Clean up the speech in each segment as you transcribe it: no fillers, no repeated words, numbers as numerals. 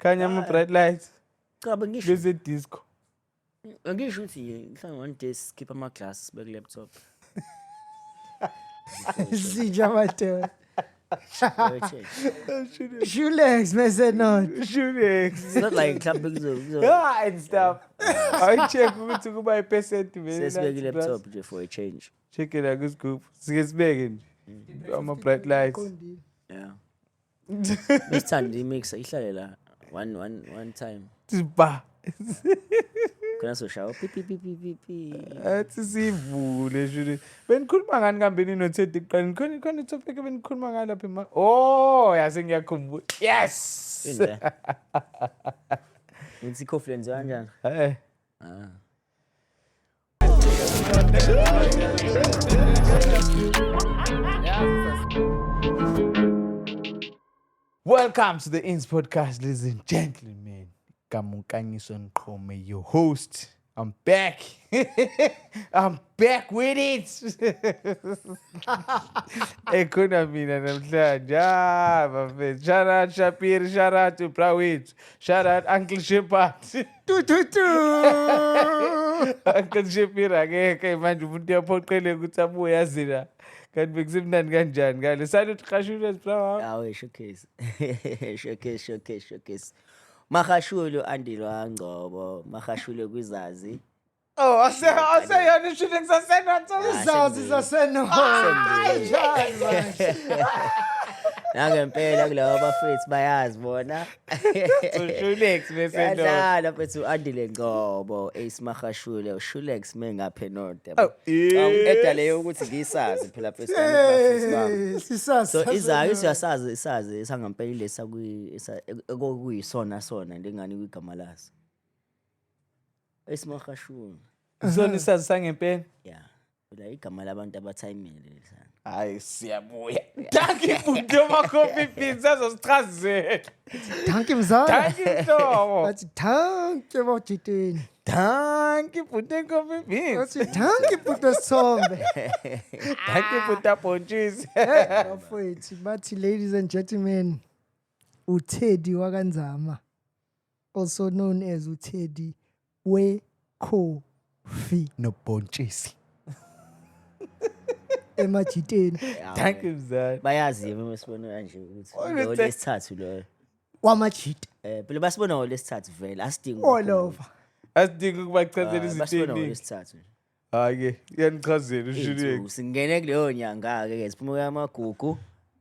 Khanya ama-bright lights. Cha bengisho Bese disco. angisho ukuthi mhlawumbe one day skip ama-glass sibeke laptop. Sinja madoda. Change. Shoelegs mase not. Shurex. It's not like mhlawumbe kuzo Yeah, and stuff. Ayi-check ukuthi kuba i-percent vele. sesibeke laptop nje for a change. Check it out ku-scoop. Sike sibeke nje. Ama-bright lights. Yeah. Besithanda imix ihlale la one time. Tiba. Khona soshawa pi. Athi sivule Shurex. Benikhuluma ngani kambeni no-Teddy kuqala? Khona i-topic benikhuluma ngayo lapha ema. Oh, yase ngiyakhumbula. Yes. Yini? Ngithi coffee lenziwa kanjani? Eh. Ah. Welcome to the Ins Podcast, ladies and gentlemen. Kamunkanyiso Nqome, your host. I'm back. I'm back with it. Ekuna mina namhlanje. Bafethu. Shout out Shapir, shout out to Prawit, shout out Uncle Shepard. Uncle Shapir akekho manje umuntu uyaphoqeleka ukuthi abuye yazila. Kanti bekusimnandi kanjani ngale. Salut Khashule Brawa. Awe showcase. Showcase. Mahashule andilo angcobo, mahashule kwizazi. Oh, aseyona ishule ngisasenathi. Izazi zaseno. Nangempela kulabo bafriends bayazi bona. Shulex bese no. Yadlala mfethu andile ngcobo, Ace Mahashule, Shulex mengaphe note. Edale ukuthi ngisazi phela first time bafriends bami. Sisasa. So izayo isazi sangempela lesa okuyisona ndengani kwigama laso. Ace Mahashule. Zona isazi sangempela. Yeah. La igama labantu abathayimile sana. Hayi siyabuya. Danki fundo makofi pizza zosichazela. Danke mzala. Danki mhlobo. Athi danke bawujiteni. Danki fundo kofi pizza. Athi danke puto sombe. Danki fundo ponchis. Bafethu bathi ladies and gentlemen, uTeddy wakanzama, also known as uTeddy we-coffee No ponchis. emajiteni Danki mzala. Bayazi mesibona kanje ukuthi lo lesithathu lo. wamajita Phela basibona lo lesithathu vele asidingi. all over. Asidingi ukubachazela Basibona lo izinto. lesithathu. Hayi ke, iyanichazela uShulex. Singene kuleyo nyanga ke siphuma kwamagugu.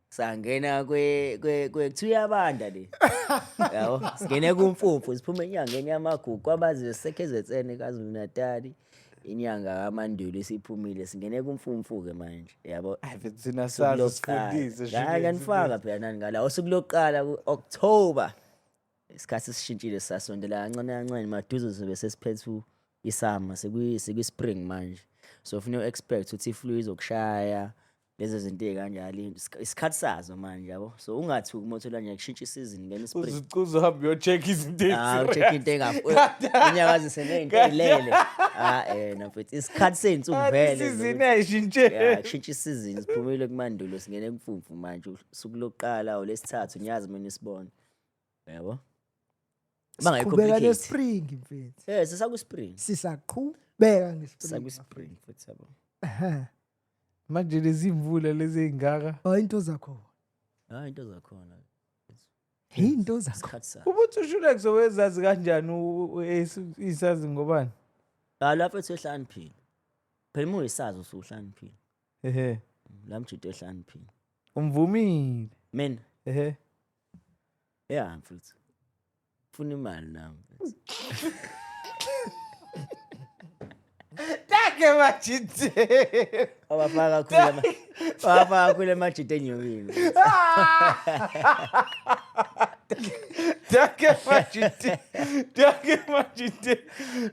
Sangena kuthiwa yabanda le. Yabo, singene kumfumfu siphuma enyangeni yamagugu abazi sekezetsene kaZulu Natal. Inyanga kaMandulo siphumile singene kumfumfu ke manje. Yabo. Thina sazi sifundise Shulex. Nganifaka phela nani ngala usuku lokuqala kuOctober. Isikhathi sishintshile sasondela kancane maduze sobe sesiphethu isama sekwi-spring manje. So ufuna expect ukuthi iflu izokushaya lezo zinto ezikanjalo isikhathi sazo manje yabo. So ungathuki umothola nje kushintsha isizini ngene spring. Uzicuza uhambe uyo-check izinto Check into engafu. Inyakazi senento elele. Nafethu isikhathi sensuku vele. Isizini ayishintshe. Yeah, kushintsha isizini siphumile kuMandulo singene kumfumfu manje usuku lokuqala olesithathu nyazi mina sibone. Yabo. Siqhubeka Bangayicomplicate. nespring mfethu. Saku-spring. Sisaqhubeka nespring. Saku-spring futhi yabo. Manje lezi imvula lezi ey'ngaka. Into zakho. Into zakhona. Into zakho. Isikhathi sakho. Ubuthi uShulex owezazi kanjani isazi ngobani? Lapho ehlaniphile. Phela uyisazi usuhlaniphile. Ehe. La mjito ehlaniphile. Umvumile. Mina Ehe. yeah mfuthu. Ufuna imali nami. Take majite. Wafaka kule majito enyukile. Take majite.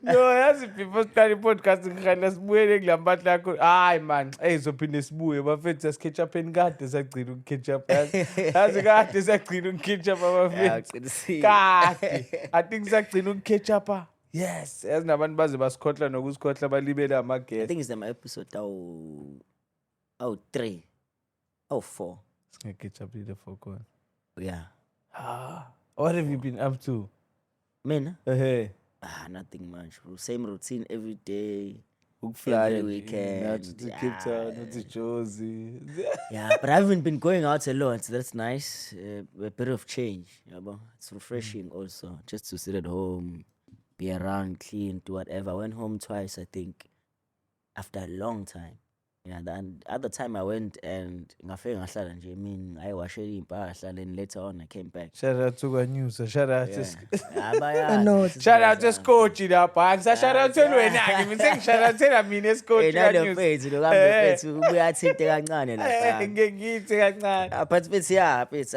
No, yazi people study podcast ngikhala sibuyele kulambatla yakho. Hayi man, ezophinde sibuye bafethu siketchup enkade sagcina uketchup. Yazi kade sagcina uketchup abafethu. Kade. I think sagcina uketchup. Yes, yazi nabantu baze basikhohla nokusikhohla balibele I amagesi. think it's the episode 3 or 4. Singeketchup ile for khona. Yeah. What have you been up to? Mina? Hey, Nothing much, bro. Same routine every day. ukufly Every weekend, to Cape Town, not to Jozi. Yeah, but I haven't been going out a lot, so that's nice. A bit of change, yeah, but it's refreshing also. Just to sit at home, be around, clean, do whatever. I went home twice, I think, after a long time. Yeah, then other time I went and ngafika ngahlala nje mina ayiwashela impahla, then later on I came back. Shout out to Kwanyusa, shout out Yeah. to Abayazi, know. this is shout out to Zama. Scotch lapha. Angisashout out Yeah. wena ke. Mina shout out thina mina Scotch Eh, nalo Kwanyusa. mfethu, lo kambe mfethu ubuya athinte kancane lapha. Ngithi kancane. But yeah, but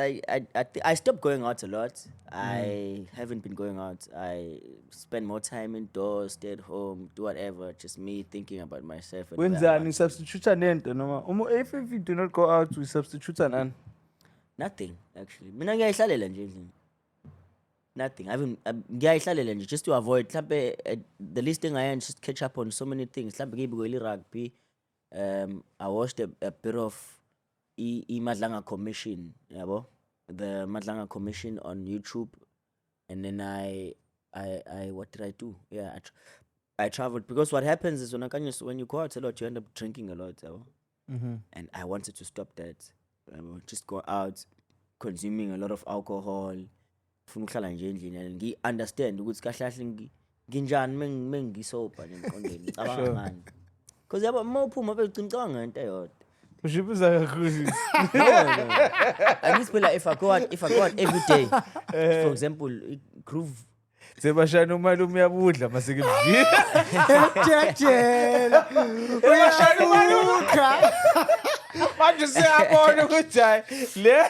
I stopped going out a lot. I haven't been going out. I spend more time indoors, stay at home, do whatever. Just me thinking about myself. And where I Wenzani want- substitute nento noma if you do not go out we substitute nani? Nothing actually. Mina ngiyayihlalela nje endlini. Nothing. I haven't. Ngiyayihlalela nje just to avoid. Mhlambe the least thing I am just catch up on so many things. Mhlambe ngibukele rugby. I watched a bit of Madlanga Commission, yabo, the Madlanga Commission on YouTube, and then I what did I do? Yeah, I traveled because what happens is when you go out a lot, you end up drinking a lot, yabo. And I wanted to stop that. Just go out, consuming a lot of alcohol. Funa ukuhlala nje endlini and ngi-understand ukuthi kahle kahle nginjani mengisober nje emqondweni ngicabanga ngani. Because yabo uma uphuma vele ugcina ucabanga ngento eyodwa. Ushibuza kakhulu. No. I mean, like, if I go out every day, for example, groove. Sebashana umalume uyabudla mase kudlile. Jejela. Sebashana umalume. Manje siyabona ukuthi hayi le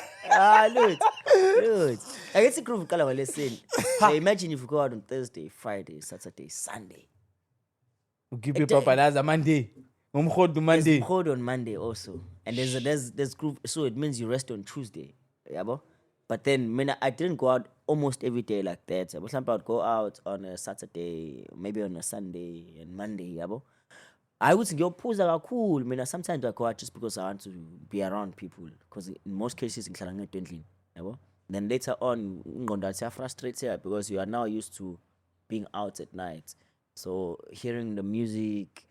Look. I guess the groove kala walesini. So imagine if you go out on Thursday, Friday, Saturday, Sunday. ukhiphe ipapalaza Monday. Umkhodo Monday. Hold on Monday also, and there's groove. So it means you rest on Tuesday, yabo. But then I didn't go out almost every day like that. But sometimes I'd go out on a Saturday, maybe on a Sunday and Monday, yabo. I would go phuza cool. Sometimes I go out just because I want to be around people. Because in most cases, ngihlala ngedwa endlini, yabo. Then later on, ingqondo yathi frustrated because you are now used to being out at night. So hearing the music,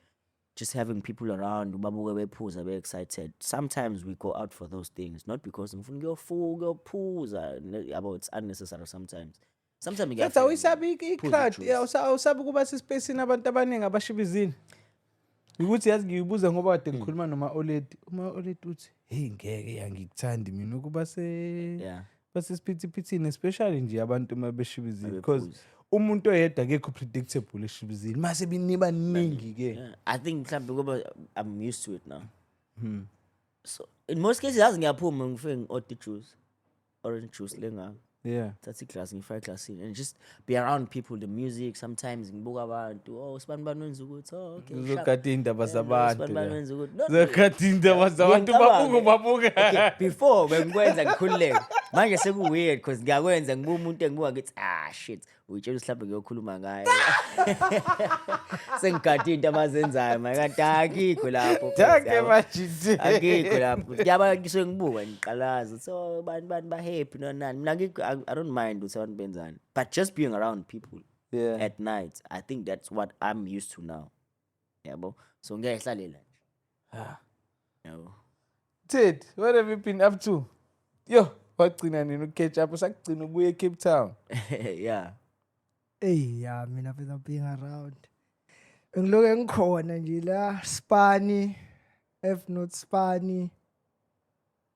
just having people around, ubabuke bephuza, be excited. Sometimes we go out for those things, not because ngifuna ngiyophuza, yabo, it's unnecessary sometimes. Sometimes Yathi awisabi i-crowd, awusabi kuba sespacini abantu abaningi abashibizini. Ukuthi yazi ngiyibuza ngoba kade ngikhuluma noma Oledi. Uma Oledi uthi, "Hey ngeke yangikuthandi mina ukuba yeah. basesiphithipithini especially nje abantu mabeshibizini because Bephuza. umuntu oyedwa akekho predictable eshibizini mase biniba ningi ke. Yeah. I think mhlawumbe I'm used to it now. So in most cases, yazi ngiyaphuma ngifike ngi-order juice, orange juice lenga. Yeah. That's class, ngifake class in and just be around people, the music. Sometimes ngibuka abantu, oh sibani wenza ukuthi, oh okay. Uzokata indaba zabantu. Sibani wenza ukuthi. No, Uzokata indaba zabantu babuke. Okay, before bengikwenza ngikhululeke. Manje seku-weird because ngiyakwenza ngibuka umuntu engibuka ngithi shit, uyitshela mhlawumbe ngiyokhuluma ngaye. Sengigade into abazenzayo makade akikho lapho. Take majidi. Akikho lapho. Ngiyaba ngisuke ngibuka ngiqalaza. So bani ba-happy nonani. Mina I don't mind ukuthi abantu benzani. But just being around people Yeah. at night, I think that's what I'm used to now. Yabo. So ngiyayihlalela nje. Yabo. Ted, what have you been up to? Yo, wagcina nini ukuketch up usakugcina ubuye eCape Town? Yeah. Hey, yeah, mina phela being around. Ngiloke ngikhona nje la Spani, F not Spani.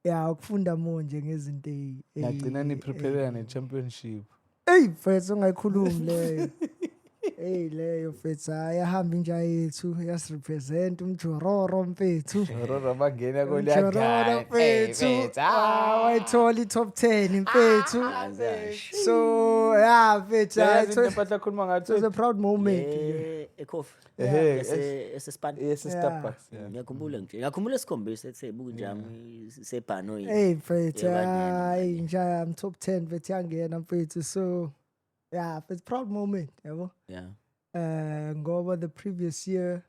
Yeah, ukufunda monje ngezinto Ngagcina ni prepare ne-championship. Hey, mfethu ungayikhulumi leyo. Hey, leyo mfethu ayahamba inja yethu, yasirepresent umjororo mfethu. Roro bangena Umjororo mfethu. Wayithola i-top 10 mfethu. So, yeah, mfethu. Nepatla khuluma It was ngathi. a proud moment. nje. Ekhofi. Ehhe, Esespani. Yes, Yeah. Starbucks. Yeah. Ngiyakhumbula nje. Ngiyakhumbula isikhombisa ethe buku njami sebhanoyi. Hey mfethu, Yeah, bad hayi nje I'm top 10 mfethu yangena mfethu. So, yeah, it's a proud moment, yabo. Yeah. Ngoba the previous year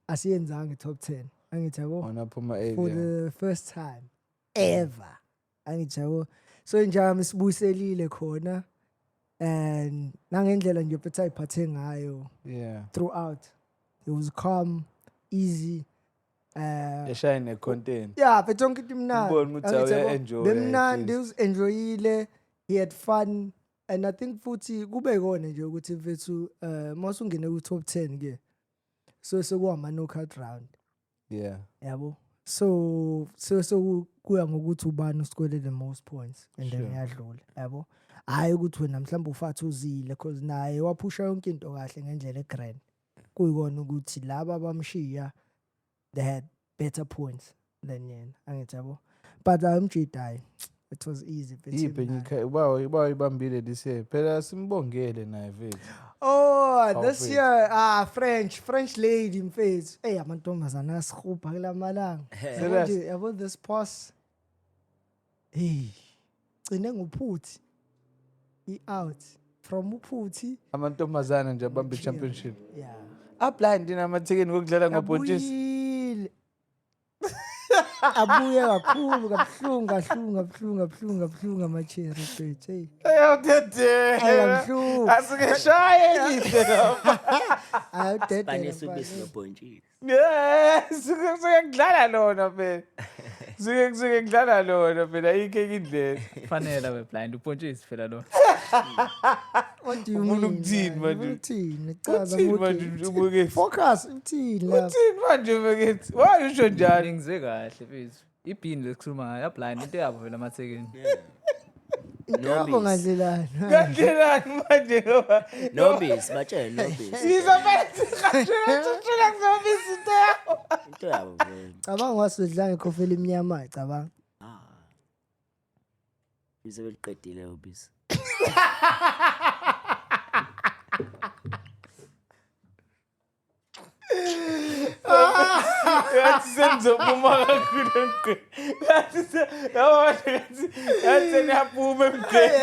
asiyenzanga top 10. Angithi yabo. Onaphuma For area. the first time ever. Angithi yabo. So njami sibuselile khona. and nangendlela nje phethe ayiphathe ngayo Yeah. throughout. He was calm, easy. Eshaya ne-content. Yeah, phethe yonke into imnandi. Ubone ukuthi Angithi yabo, uya-enjoy bemnandi, at was enjoyile, he had fun, and I think futhi kube ikona nje ukuthi mfethu masungene ku top 10 ke. So sekuhamba knockout round. Yeah. Yabo. So kuya ngokuthi ubani uscore the most points and then Sure. uyadlula. Yabo. Hayi ukuthi wena mhlawumbe ufatha uzile because naye waphusha yonke into kahle ngendlela egrand. Kuyikona ukuthi laba abamshiya they had better points than yena. Angithi yabo. But umjidai it was easy. Yiphi enye uba ibambile this year. Phela simbongele naye mfethu. Oh, this French. year, French lady mfethu. Hey, amantombazana asihupha kulamalanga. Serious? Yabo this pass. Hey, cine nguphuthi. He out from uphuthi. Amantombazana nje abambe Chill. championship. Yeah. Ablind namathekeni ngokudlala ngobhontshisi. Abuyile. Abuye kabuhlungu amacheri mfethu. Hey. Kabuhlungu. Asingeshaya elide lapha. Spanish Awudede. ubisi nobhontshisi. Yes, suke ngidlala lona phela. Suke ngidlala lona phela ikeke indlela. Fanele we blind ubhontshisi phela lo. What do you Ufuna mean? ukuthini manje? Uthini? Chaza Uthini ukuthi- manje ubuke? Focus uthini lapha? Uthini manje mfethu? Why usho njalo? Ngizwe kahle mfethu. Ibhini lesikhuluma ngayo ya blind into yabo phela amathekeni. Yabo ngandlelani. Kanjani manje ngoba? Nobisi batshele nobisi. Sizomela siqashela kuzobisa into yakho. Into yabo vele. Cabanga wasudla ngekhofi emnyama cabanga. Izobeliqedile ubisi. Yathi senizopuma kakhulu emgqeni. Yathi seniyaphuma emgqeni.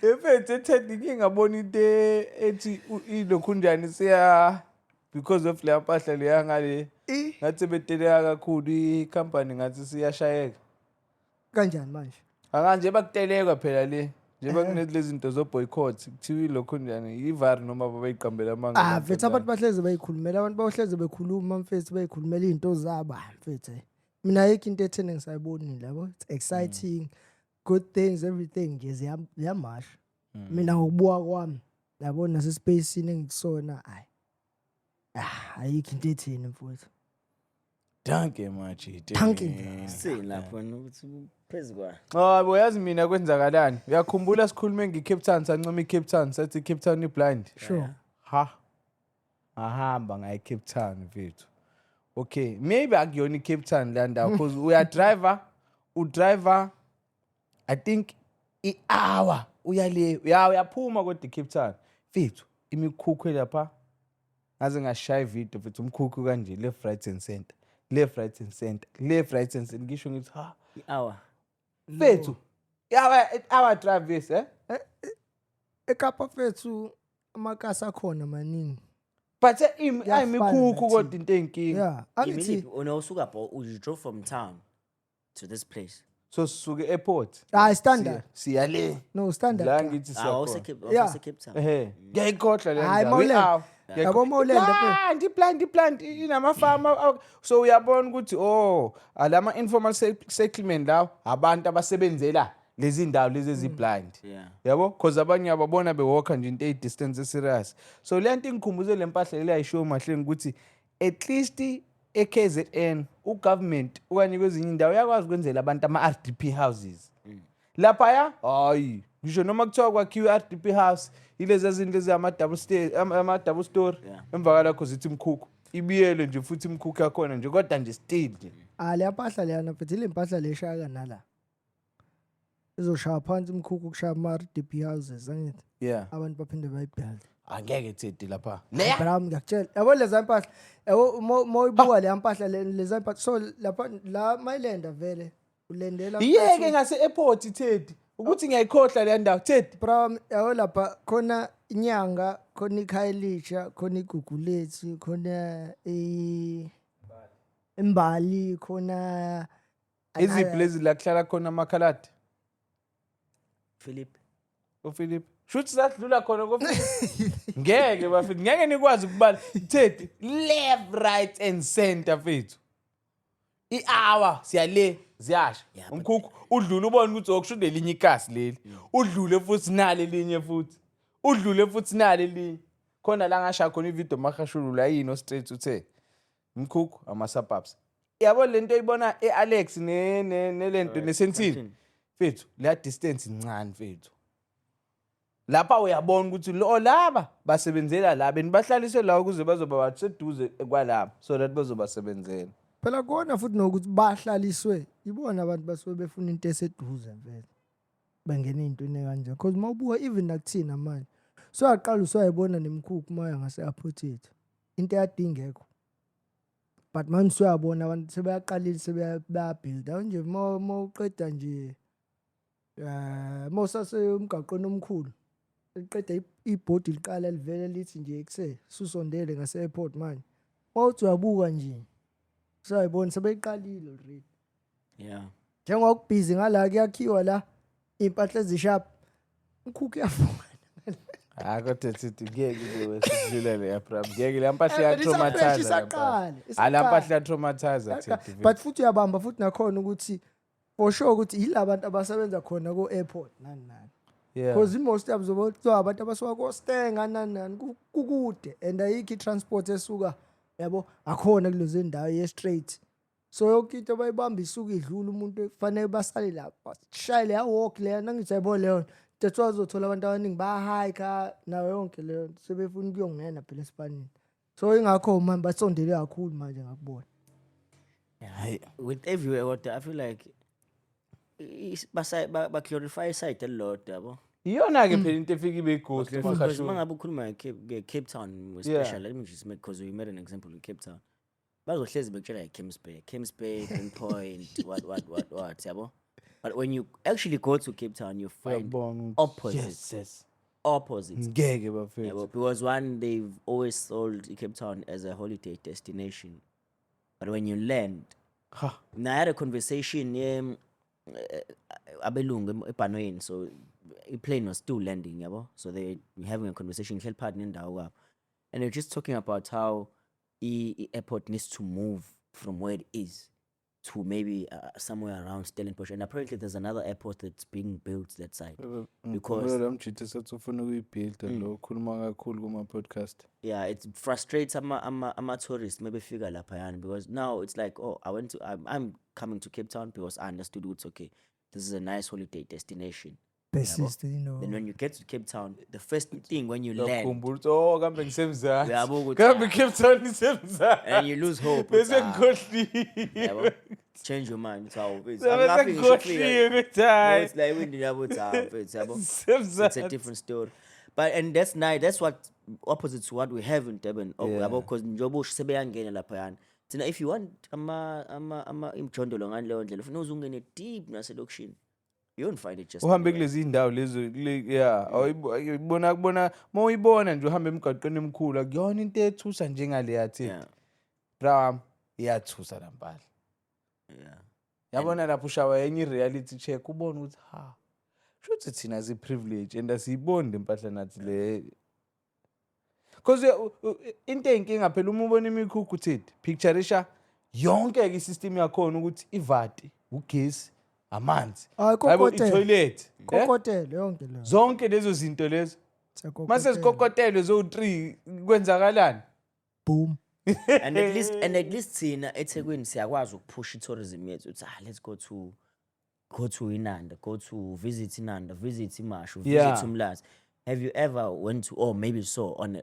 Efethu ethenda ngingabona into ethi ilokhunjani siya because of leya mpahla leya ngale. Ngathi beteleka kakhulu i-company ngathi siyashayeka. Kanjani manje? Akanje bakuteleka phela le. Njengoba kunelezi zinto zo boycott kuthiwa ilokho njani ivar noma bayiqambela amanga. Mfethu abantu bahleze bayikhulumela abantu bahleze bekhuluma mfethu bayikhulumela izinto zabo mfethu. Mina ayikho into ethene ngisayibonile yabo. It's exciting. Good things everything nje ziyamasha. Mina ngokubuka kwami yabo nase space engikusona hayi. Ayikho into ethene mfethu. Danke manje. Danke. Sini lapho ukuthi phezukwa. Hayi yazi mina kwenzakalani. Uyakhumbula sikhulume ngeCape Town sancoma iCape Town sathi iCape Town iblind. Sure. Ha. Ahamba ngaye Cape Town mfethu. Okay, maybe akuyona iCape Town la ndawo because udriver I think i-hour uyale uyaphuma kodwa iCape Town. Mfethu imikhukhu lapha. Ngaze ngashaya ivideo mfethu umkhukhu kanje left right and center. Left right and center. Left right and center ngisho ngithi ha. Hour. Fethu. Our drive this Ekapa fethu amakasa akhona maningi. But Kuyafana ayimikhukhu nathi. kodwa into enkinga. Yeah, angithi Imini unosuka bho you drove from town to this place. So sisuke airport. standard. Siya le. No standard. La car. ngithi Also siya. Yeah. Cape Town. Ngiyayikhohlwa le Hayi, ndawo. Mawulenda. Yabo Mawulenda phela. Plant inamafama so uyabona ukuthi alama informal settlement lawo abantu abasebenzela lezi ndawo lezi eziblind. Yeah. Yabo because abanye ababona bewalka nje into distance serious. So lento ngikhumbuze lempahla le ayishow mahle ukuthi at least eKZN ugovernment ukanye kwezinye indawo yakwazi ukwenzela abantu ama-RDP houses. Lapha hayi ngisho noma kuthiwa kwakhiwa i-RDP house ilezi zinto ama-double story emva kalakho zithi imkhukhu ibiyele nje futhi imkhukhu yakhona nje kodwa nje still nje. Le mpahla leyana mfethu ile mpahla leshaya nala. Izoshaya phansi imkhukhu kushaya ama-RDP houses angithi. Yeah. Abantu baphinde bayibuild. Angeke thethi lapha. Bra ngiyakutshela. Yabo leza mpahla. Yabo moyibuka le mpahla leza mpahla so lapha la mayilenda vele ulendela. Yeke ngase airport thethi ukuthi ngiyayikhohlwa le ndawo thethi. Bra yabo lapha khona inyanga khona iKhayelitsha khona iGugulethu khona imbali khona iziphi lezi la kuhlala khona amakhaladi Philip. uPhilip shuthi sadlula khona koPhilip ngeke bafethu ngeke nikwazi ukubala thethi left right and center fethu i-hour siyale ziyasha Yeah, but- umkhukhu udlule ubone ukuthi okusho lelinye ikasi leli udlule futhi nale linye futhi udlule futhi nale linye khona la ngasha khona ivideo mahashulula yini straight uthe umkhukhu ama-suburbs yabo lento oyibona e-Alex nelento nesensini fethu la distance incane fethu lapha uyabona ukuthi lo laba basebenzela la benibahlaliswe la ukuze bazoba baseduze kwalapha so that bazobasebenzela phela kona futhi nokuthi bahlaliswe ibona abantu basuke befuna into eseduze mfethu bangena into kanje because mawubuka even nakuthina manje so aqala usayibona nemkhukhu maya ngase airport yethu into eyadingekho but manje uyabona abantu sebeyaqalile sebeyabuilda nje mawuqeda nje mawusase umgaqweni omkhulu liqeda ibhodi liqala livele lithi nje ekuse susondele ngase airport manje mawuthi uyabuka nje sayibona sebeyiqalile already Yeah. njengoba kubhizi ngala kuyakhiwa la impahla ezishap umkhukhu yafunga kodwa thithi ngeke wesidlulele yaPrab ngeke le mpahla ya-traumatize isaqala ala mpahla ya-traumatize thithi but futhi uyabamba futhi nakhona ukuthi for sure ukuthi yila bantu abasebenza khona ku-airport nani because most yabo zoba abantu abasuka koStenga nani kukude and ayikho i-transport esuka yabo akhona kulezo ndawo ye-straight so yonke into bayibamba isuka idlula umuntu kufanele basale lapha shayile ya-walk leyo nangithi yabo leyo that's why uzothola abantu abaningi bahayikha nayo yonke leyo sebefuna ukuyongena phela esipanini so ingakho manje basondele kakhulu manje ngakubona Yeah. With everywhere what I feel like ba clarify site elilodwa yabo. iyona-ke phela into efika ibe i-ghost Because emahashulu mangabe ukhuluma Cape Town especially let me just make because we made an example in Cape Town. Bazohlezi bekutshela Camps Bay, Point, what yabo. But when you actually go to Cape Town you find opposites. Opposites. ngeke Yeah, bafethu because one, they've always sold Cape Town as a holiday destination. But when you land, ha now I had a conversation abelungu eBhanoyini, so a plane was still landing, yabo. So they were having a conversation, and they're just talking about how the airport needs to move from where it is to maybe somewhere around Stellenbosch. And apparently there's another airport that's being built that side. Because- mjithe sethi ufuna ukuyibhilda lo ukhuluma kakhulu kuma-podcast Yeah, it frustrates ama tourists maybe figure laphayana because now it's like, oh, I'm coming to Cape Town because I understood it's okay. This is a nice holiday destination. persist Then when you get to Cape Town, the first thing when you land, yakhumbula ukuthi kambe ngisemzansi uyabo ukuthi, kambe Cape Town isemzansi and you lose hope. bese Yabo, ngikhohliwe change your mind. It's how it's. bese ngikhohliwe ukuthi hayi It's like when you it's it's a semzansi different story. But and that's nice. That's what opposite to what we have in Durban. Yeah. Because njobo sebeyangena laphayana. Thina if you want ama imjondolo ngaleyo ndlela ufuna uzungene deep naselokishini. You won't find it just uhambe anywhere. kulezi indawo lezo kubona mawuyibona nje uhambe emgaqweni emkhulu akuyona into ethusa njengaleya thithi Yeah. bram iyathusa la mpahla Yeah. yabona lapho ushawa enye i-reality check ubone ukuthi shuthi thina zi-privilege and asiyiboni le mpahla nathi le because into eyinkinga phela uma ubona imikhukhu thethi pictureisha yonke-ke isystem yakhona ukuthi ivati ugesi amanzi hayi yabo kokotela itoilet kokotela yonke leyo zonke lezo zinto lezo Siyakokotela. mase zikokotelwe zo-3 kwenzakalani boom And at least thina eThekwini siyakwazi ukupush tourism yethu. It's let's go to Inanda, go to visit Inanda, visit Imashu, Yeah. visit Umlazi. Have you ever went to, or maybe so, on a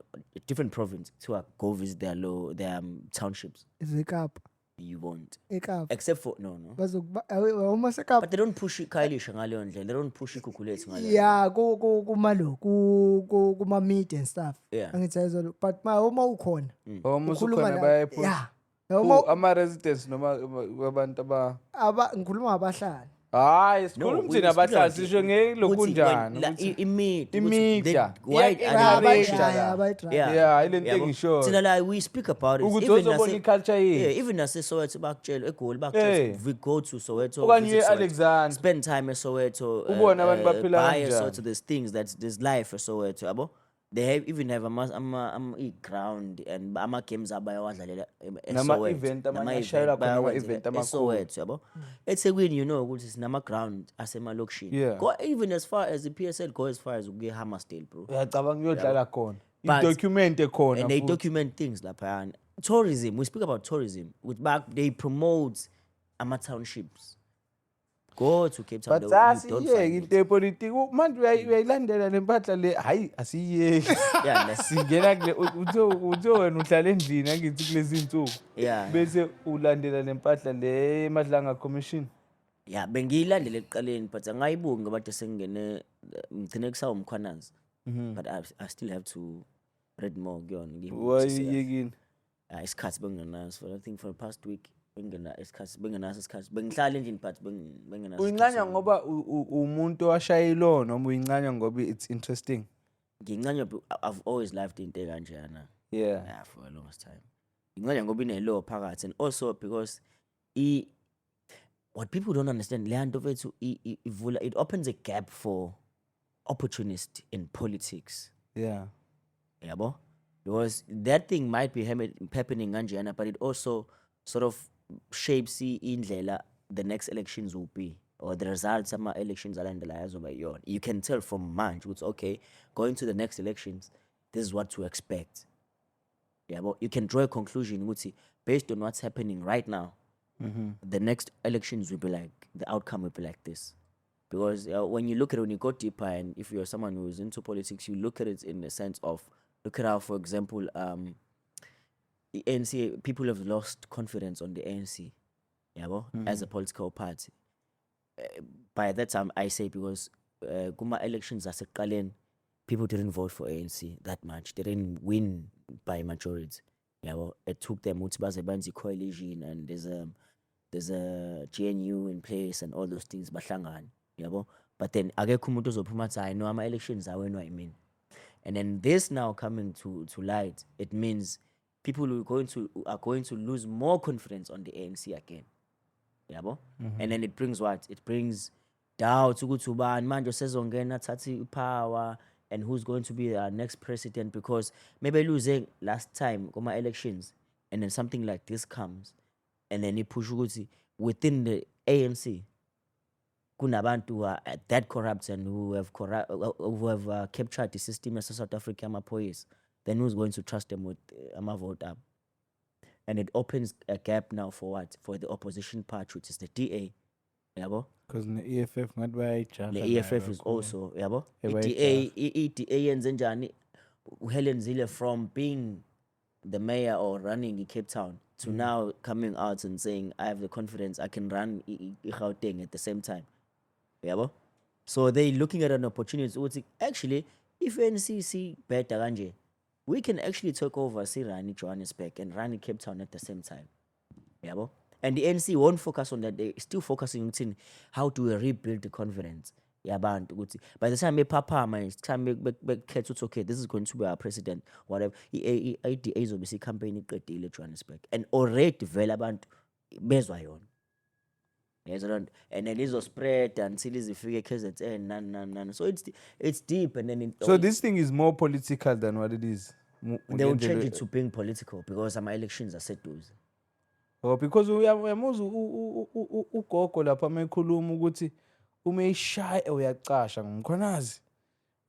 different province to go visit their townships? izekapa You won't. ekapa Except for, no. uma sekapa But they don't push Kailisha ngaleyo ndlela. They don't push Ikukulethu ngaleyo. yeah kumalo kuma meet and stuff Yeah. angithi ayizolo but uma ukhona uma ukhuluma usukhona la- bayaphula yeah uma ama-residents noma abantu ngikhuluma ngabahlali Hayi No, sikhuluma we thina speak abahlali about sisho ukuthi ngelokunjani la- ukuthi imida imida white iya-encourage adultery. la. Yeah. Yeah, ile nto Yabo. engishoyo. Thina la we speak about it Ukuthi even ozobona i-culture yeah, yethu. even naseSoweto bakutshela eGoli Eh. bakutshela we go to Soweto Okanye visit Soweto, e-Alexandra. spend time eSoweto Ubone abantu baphila buy kanjani. eSoweto there's things that there's life eSoweto yabo. They have even have ground and ama-games abayawadlalela Nama-event amanye ashayela khona ama-event amakhulu. eSoweto yabo. eThekwini you know ukuthi sinama-ground asemalokishini. Yeah. Go even as far as the PSL go as far as ukuya Hammersdale bro. Uyacabanga uyodlala khona. But- I-document ekhona. And they futhi. document things laphayana. Tourism, we speak about tourism. With back, they promote townships. Go to Cape Town. But you don't asiyeki find into it. yepolitiki manje uyayilandela le mpahla le hayi asiyeki Yeah, let's- singena kule uthe wena uhlala endlini angithi kulezi insuku yeah, bese ulandela le mpahla le emadlanga commission. yeah. Bengiyilandele ekuqaleni, but angayibuki ngoba kade sengingene ngigcine kusawumkhwanazi. But I still have to read more kuyona. Wayiyekini. Isikhathi bengingenaso for I think for the past week bengenaso isikhathi bengihlala endlini but bengenaso. Uyincanya ngoba umuntu owashayela noma uyincanya ngoba it's interesting. Ngincanywa I've always loved into kanjena. Yeah. Yeah, for a long time. Ngincanywa ngoba ine-law phakathi and also because what people don't understand, le nto fethu it opens a gap for opportunists in politics. Yeah. Yabo? Because that thing might be happening kanjena, but it also sort of shapes indlela the next elections will be, or the results ama elections alandelayo azoba yona. You can tell from manje ukuthi okay, going to the next elections, this is what to expect. Yabo? You can draw a conclusion ukuthi based on what's happening right now, the next elections will be like, the outcome will be like this. Because when you look at it, when you go deeper, and if you're someone who's into politics, you look at it in the sense of, look at how, for example, the ANC, people have lost confidence on the ANC, as a political party. By that time, I say because kuma elections as a people didn't vote for ANC that much. They didn't win by majority. It took them Banzi coalition, and there's a GNU in place and all those things. But then akekho umuntu ozophuma athi hayi no ama-elections awenwa yimina. And then this now coming to light, it means people are going to lose more confidence on the ANC again. And then it brings what? It brings doubt ukuthi ubani manje osezongena thathi power and who's going to be our next president, because maybe losing last time kuma elections and then something like this comes and then it push ukuthi within the ANC kunabantu who are that corrupt and who have captured the system as South Africa amaphoyisa, then who's going to trust them with vote up? And it opens a gap now for what? For the opposition party, which is the DA. Because the EFF ngathi bayayijaha. The EFF is also, Ebayijaha. DA yenze njani? Helen Zille from being the mayor or running in Cape Town to now coming out and saying, I have the confidence I can run Gauteng at the same time. So they're looking at an opportunity. Actually, if NCC better kanje, we can actually take over Rani Johannesburg and run in Cape Town at the same time. And the NC won't focus on that. They're still focusing on how to rebuild the confidence. By the time they papa, it's okay, this is going to be our president, whatever. IDA is obviously campaigning in Johannesburg. And already development bezwa yona. And then it's spread until it's KZN. So it's deep, and then So this thing is more political than what it is. they will change it to being political because some elections are set to. Oh, because uyamuzwa ugogo lapha mekhuluma ukuthi uma ishaya uyacasha ngumkhonazi.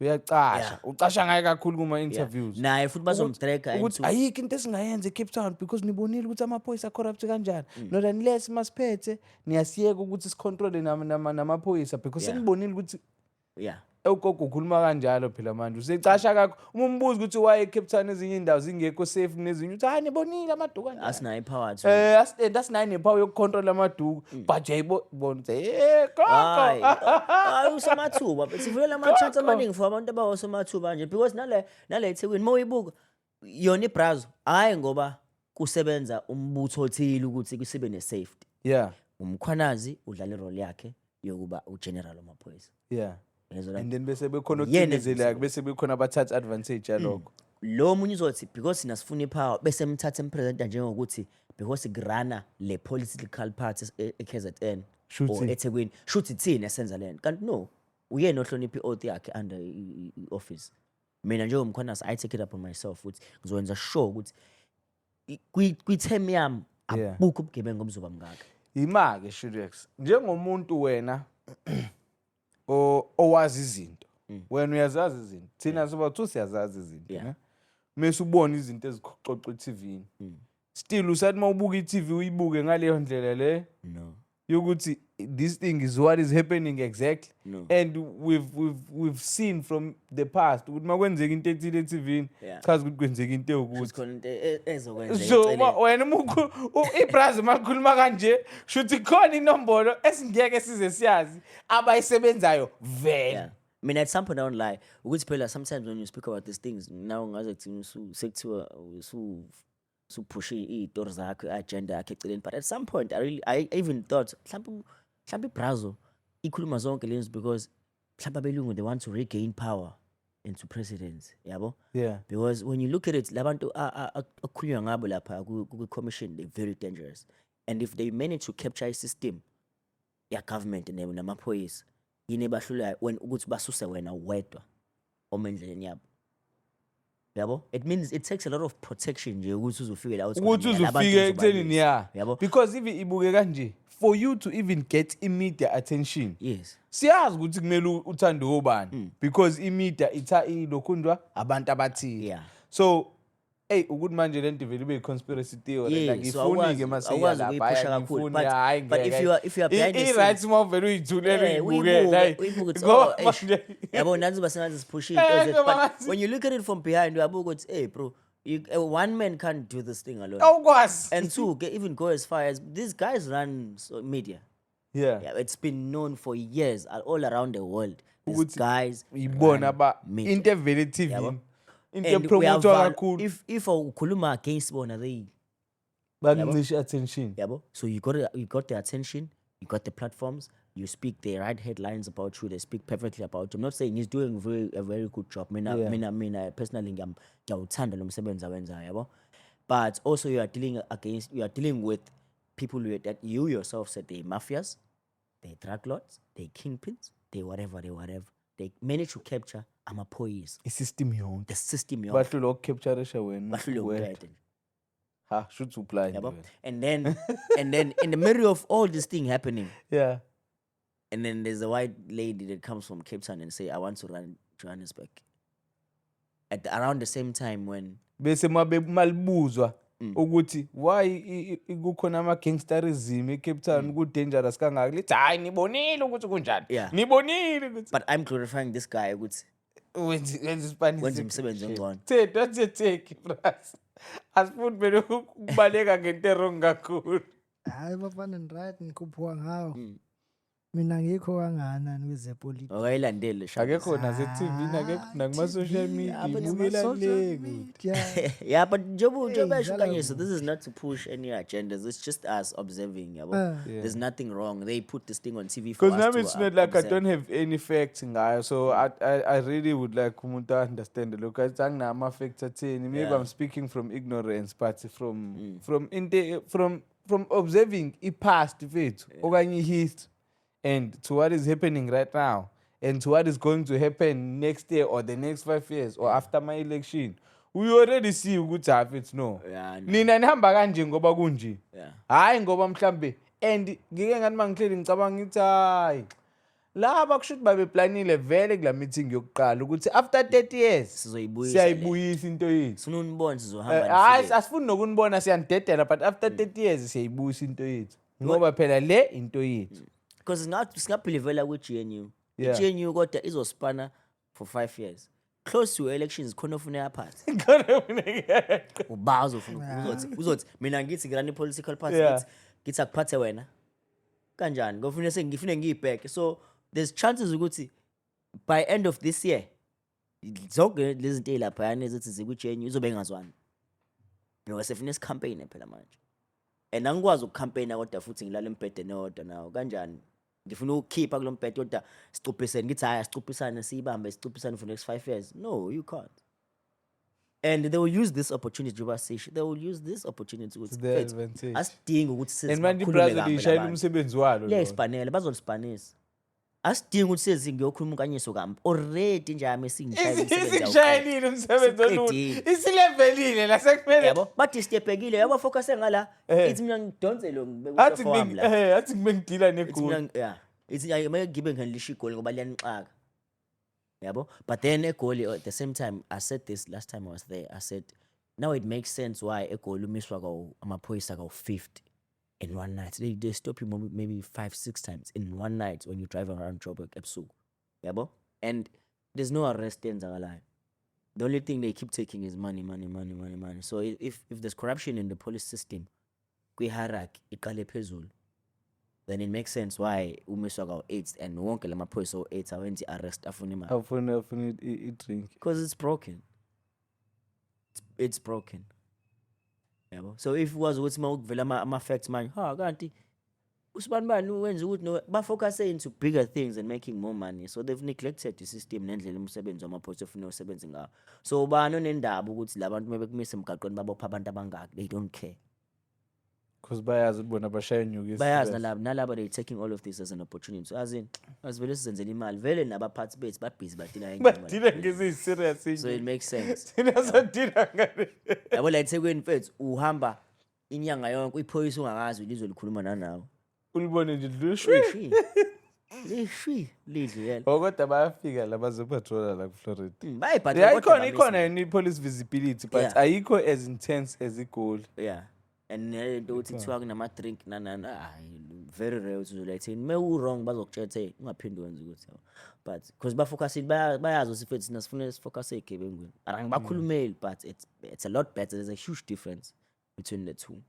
Uyacasha. Ucasha ngaye kakhulu kuma interviews. Naye futhi bazomtracka ukuthi ayikho into esingayenza eCape Town because nibonile ukuthi amaphoyisa corrupt kanjani. Not unless masiphethe niyasiyeka ukuthi sicontrol namaphoyisa because senibonile ukuthi ugogo ukhuluma kanjalo phela manje usecasha kakho uma umbuza ukuthi why eCape Town ezinye indawo zingekho safe nezinye uthi hayi nibonile amaduku kanjani asinayo ipower to asinayo nepower yokucontrol amaduku but bonze gogo hayi usamathuba sivulela ama-chance amaningi for abantu abawosamathuba nje because nale eThekwini mawuyibuka yona iBrazil hayi ngoba kusebenza umbutho othile ukuthi kusibe ne-safety. Yeah. Umkhwanazi udlala irole yakhe, yokuba ugeneral wamaphoyisa. Yeah. Yezwa la? And then bese bekhona Yena ocindezelayo bese bekhona abathatha advantage yalokho. Lo munye uzothi because sina sifuna ipower bese emthatha empresenta njengokuthi because grana le political party eKZN Shuthi. or eThekwini shuthi thina esenza lento kanti no uyena ohlonipha i-oath yakhe under i-office. Mina njengomkhonasi I take it upon myself ukuthi ngizokwenza sure ukuthi kwi-term yami Yeah. abukho ubugebengu obuzoba mngaka. Ima-ke Shurex, njengomuntu wena owazi izinto, wena uyazazi izinto, thina sobathu siyazazi izinto, Yeah. ne? Mase ubona izinto ezixoxwa eTV. Still usathi mawubuka iTV uyibuke ngaleyo ndlela le No. yokuthi this thing is what is happening exactly. No. And we've seen from the past ukuthi makwenzeka into ethile eTV Yeah. chaza ukuthi kwenzeka into ewukuthi. Khona into ezokwenzeka So eceleni. wena ibrazi makhuluma kanje shuthi khona inombolo esingeke size siyazi abayisebenzayo vele. Yeah. I mean, at some point I don't lie. Ukuthi phela sometimes when you speak about these things, now ngaze kuthi sekuthiwa su push izitori zakhe, agenda yakhe eceleni. But at some point I even thought mhlawumbe iBrazil ikhuluma zonke lezi because mhlawumbe abelungu they want to regain power into presidency, yabo? Yeah. Because when you look at it, labantu akukhulunywa ngabo lapha ku commission, they're very dangerous. And if they manage to capture a system ya government namaphoyisa yini bahlulayo when ukuthi basuse wena wedwa omendleni yabo, yabo? It means it takes a lot of protection nje ukuthi uzofike la Ukuthi uzofike ekuthenini ya. yabo? Because if ibuke kanje for you to even get immediate attention. Yes. Siyazi ukuthi kumele uthande obani because imedia ilokhundwa abantu abathile. Yeah. So ukuthi manje lento vele ibe conspiracy theory Yeah, like so ifuni ke akwazi maseyala ukuyipusha baya kakhulu. ifuni hayi But if you are behind the i scenes, right mawuvele uyithulele yeah, uyibuke uyibuke ukuthi, ngoba oh, manje yabo nanzi basengathi sipushe Eh, into zethu. But ngabangathi- when you look at it from behind uyabuka ukuthi hey bro, one man can't do this thing alone. awukwazi. And two, even go as far as these guys run media. Yeah. Yeah, it's been known for years all around the world. These Ukuthi guys Ibona run ba media. into evele TV. Yabo? Into And we are promoter kakhulu. if ukhuluma against bona they Bakuncisha attention. yabo. So you got the attention, you got the platforms, you speak the right headlines about you, they speak perfectly about you. I'm not saying he's doing a very good job. Yeah. Mina personally ngiyawuthanda lo msebenzi awenzayo, yabo. But also you are dealing with people that you yourself said they mafias, they drug lords, they kingpins, they whatever. They manage to capture amaphoyisa, Isystem yonke. the system yonke. Bahlula ukukapturesha wena. Bahlule wedwa. ukuqeda nje. Ha, should supply. Yabo? And then in the middle of all this thing happening, Yeah. and then there's a white lady that comes from Cape Town and say, I want to run Johannesburg. Around the same time when Bese malibuzwa ukuthi why kukhona ama gangsterism eCape Town ku dangerous kangaka lithi hayi nibonile ukuthi kunjani. Yeah. Nibonile ukuthi but I'm glorifying this guy ukuthi wenza Spanish. wenza umsebenzi ongcono. Take bras. Asifuni vele ukubaleka ngento wrong kakhulu. Hayi bafana right ngikhuphuka ngawo. Mina ngikho kangakanani kwezepolitiki. Okayilandele Akekho naze TV nakekho nakuma social media ibukela le. yeah, but njengoba Hey, esho dlala kanje, so this is not to push any agendas, it's just us observing, yabo. Yeah. There's nothing wrong. They put this thing on TV for Because us now to it's not like I observe. don't have any facts ngayo, so I really would like umuntu understand. Look, I think nama facts athini. Maybe Yeah. I'm speaking from ignorance, but from observing past fethu okanye history and to what is happening right now and to what is going to happen next year or the next 5 years or after my election. We already see ukuthi half it's no. Yeah, I know. Nina nihamba kanje ngoba kunje. Yeah. Hayi ngoba mhlambe and ngike ngathi mangihleli ngicabanga ngithi hayi laba kushuthi babeplanile vele kula meeting yokuqala ukuthi after 30 years Sizoyibuyisa siyayibuyisa into yethu. Sifuna unibone sizohamba Hayi nifike. asifuni nokunibona siyanidedela but after 30 years siyayibuyisa into yethu. Ngoba phela le into yethu. Because singabhilivela ku-GNU. Yeah. I-GNU kodwa izospana for 5 years. Close to elections khona ufuna yaphatha. Uba uzothi mina ngithi ngirani political party Yeah. ngithi akuphathe wena. Kanjani? Ngifune ngiyibheke. So there's chances ukuthi by end of this year zonke lezi zinto ezilapha yana ezithi ziku-GNU izobe ingazwani. Ngoba sefuna isicampaign phela manje. And angikwazi ukucampaigna kodwa futhi ngilala embhedeni ewodwa nawo kanjani? ngifuna ukukhipha kulombhedo kodwa sicuphisene ngithi hayi sicuphisane siyibambe sicuphisane for next 5 years. No, you can't. And they will use this opportunity to say they will use this opportunity To ukuthi their mfethu, advantage. asidingi ukuthi And manje sikhulume iBrazil kabi ishayela labantu. umsebenzi walo. Liyayispanela bazolispanisa. Asidingi ukuthi sezi ngiyokhuluma kanyeso kambi. Already nje ame singishayela umsebenzi awuqedi. Isishayelile umsebenzi olula. Siqedile. Isilevelile la sekumele. Yabo bathi stepekile yabo focus ngala ithi mina ngidonse lo ngibeka Athi ushofo wami la. athi ngibengidila Ithi negoli. mina yeah ithi ayime ngibe ngilisha igoli ngoba liyanixaka. Yabo but then egoli at the same time I said this last time I was there. I said now it makes sense why egoli umiswa ka amaphoyisa ka 50 in one night. They stop you maybe 5-6 times in one night when you drive around Joburg ebusuku. Yabo? And there's no arrest enzakalayo. The only thing they keep taking is money. So if there's corruption in the police system, kwi hierarchy iqale phezulu, then it makes sense why umiswa ka 8 and wonke lamaphoyisa o8 awenzi arrest afuna imali. Afuna i-drink. Because it's broken. It's broken. Yabo. So if was ukuthi mawukuvela ama facts manje, kanti usibanibani wenza ukuthi no ba-focus into bigger things and making more money. So they've neglected the system nendlela umsebenzi wamaphoyisa ufuna usebenze ngawo. So ubani onendaba ukuthi labantu mebekumisa emgaqweni babopha abantu abangaki, they don't care. Because bayazi bona bashaya inyuku. Bayazi nalabo they taking all of this as an opportunity. So as in asivele sizenzela imali vele nabaphathi bethu babhizi badila Badila ngezi-serious. So it makes sense. Thina sadila ngale. Yabo la eThekwini mfethu uhamba inyanga yonke iphoyisa ungakazi ilizwe likhuluma nanawe. Ulibone nje lishwi. Lidle yena. Kodwa bayafika la bazopatrola la kuFlorida. Bayibhathela Ikhona ni police visibility but Yeah. ayikho as intense as iGoli. yeah. And nento uthi kuthiwa kunama drink very rare uzolethe mewu wrong bazokutshela hey ungaphindi wenze ukuthi but because bafocus bayazi usifethu sina sifuna sifocus egebengweni angibakhulumeli but it's a lot better. There's a huge difference between the two.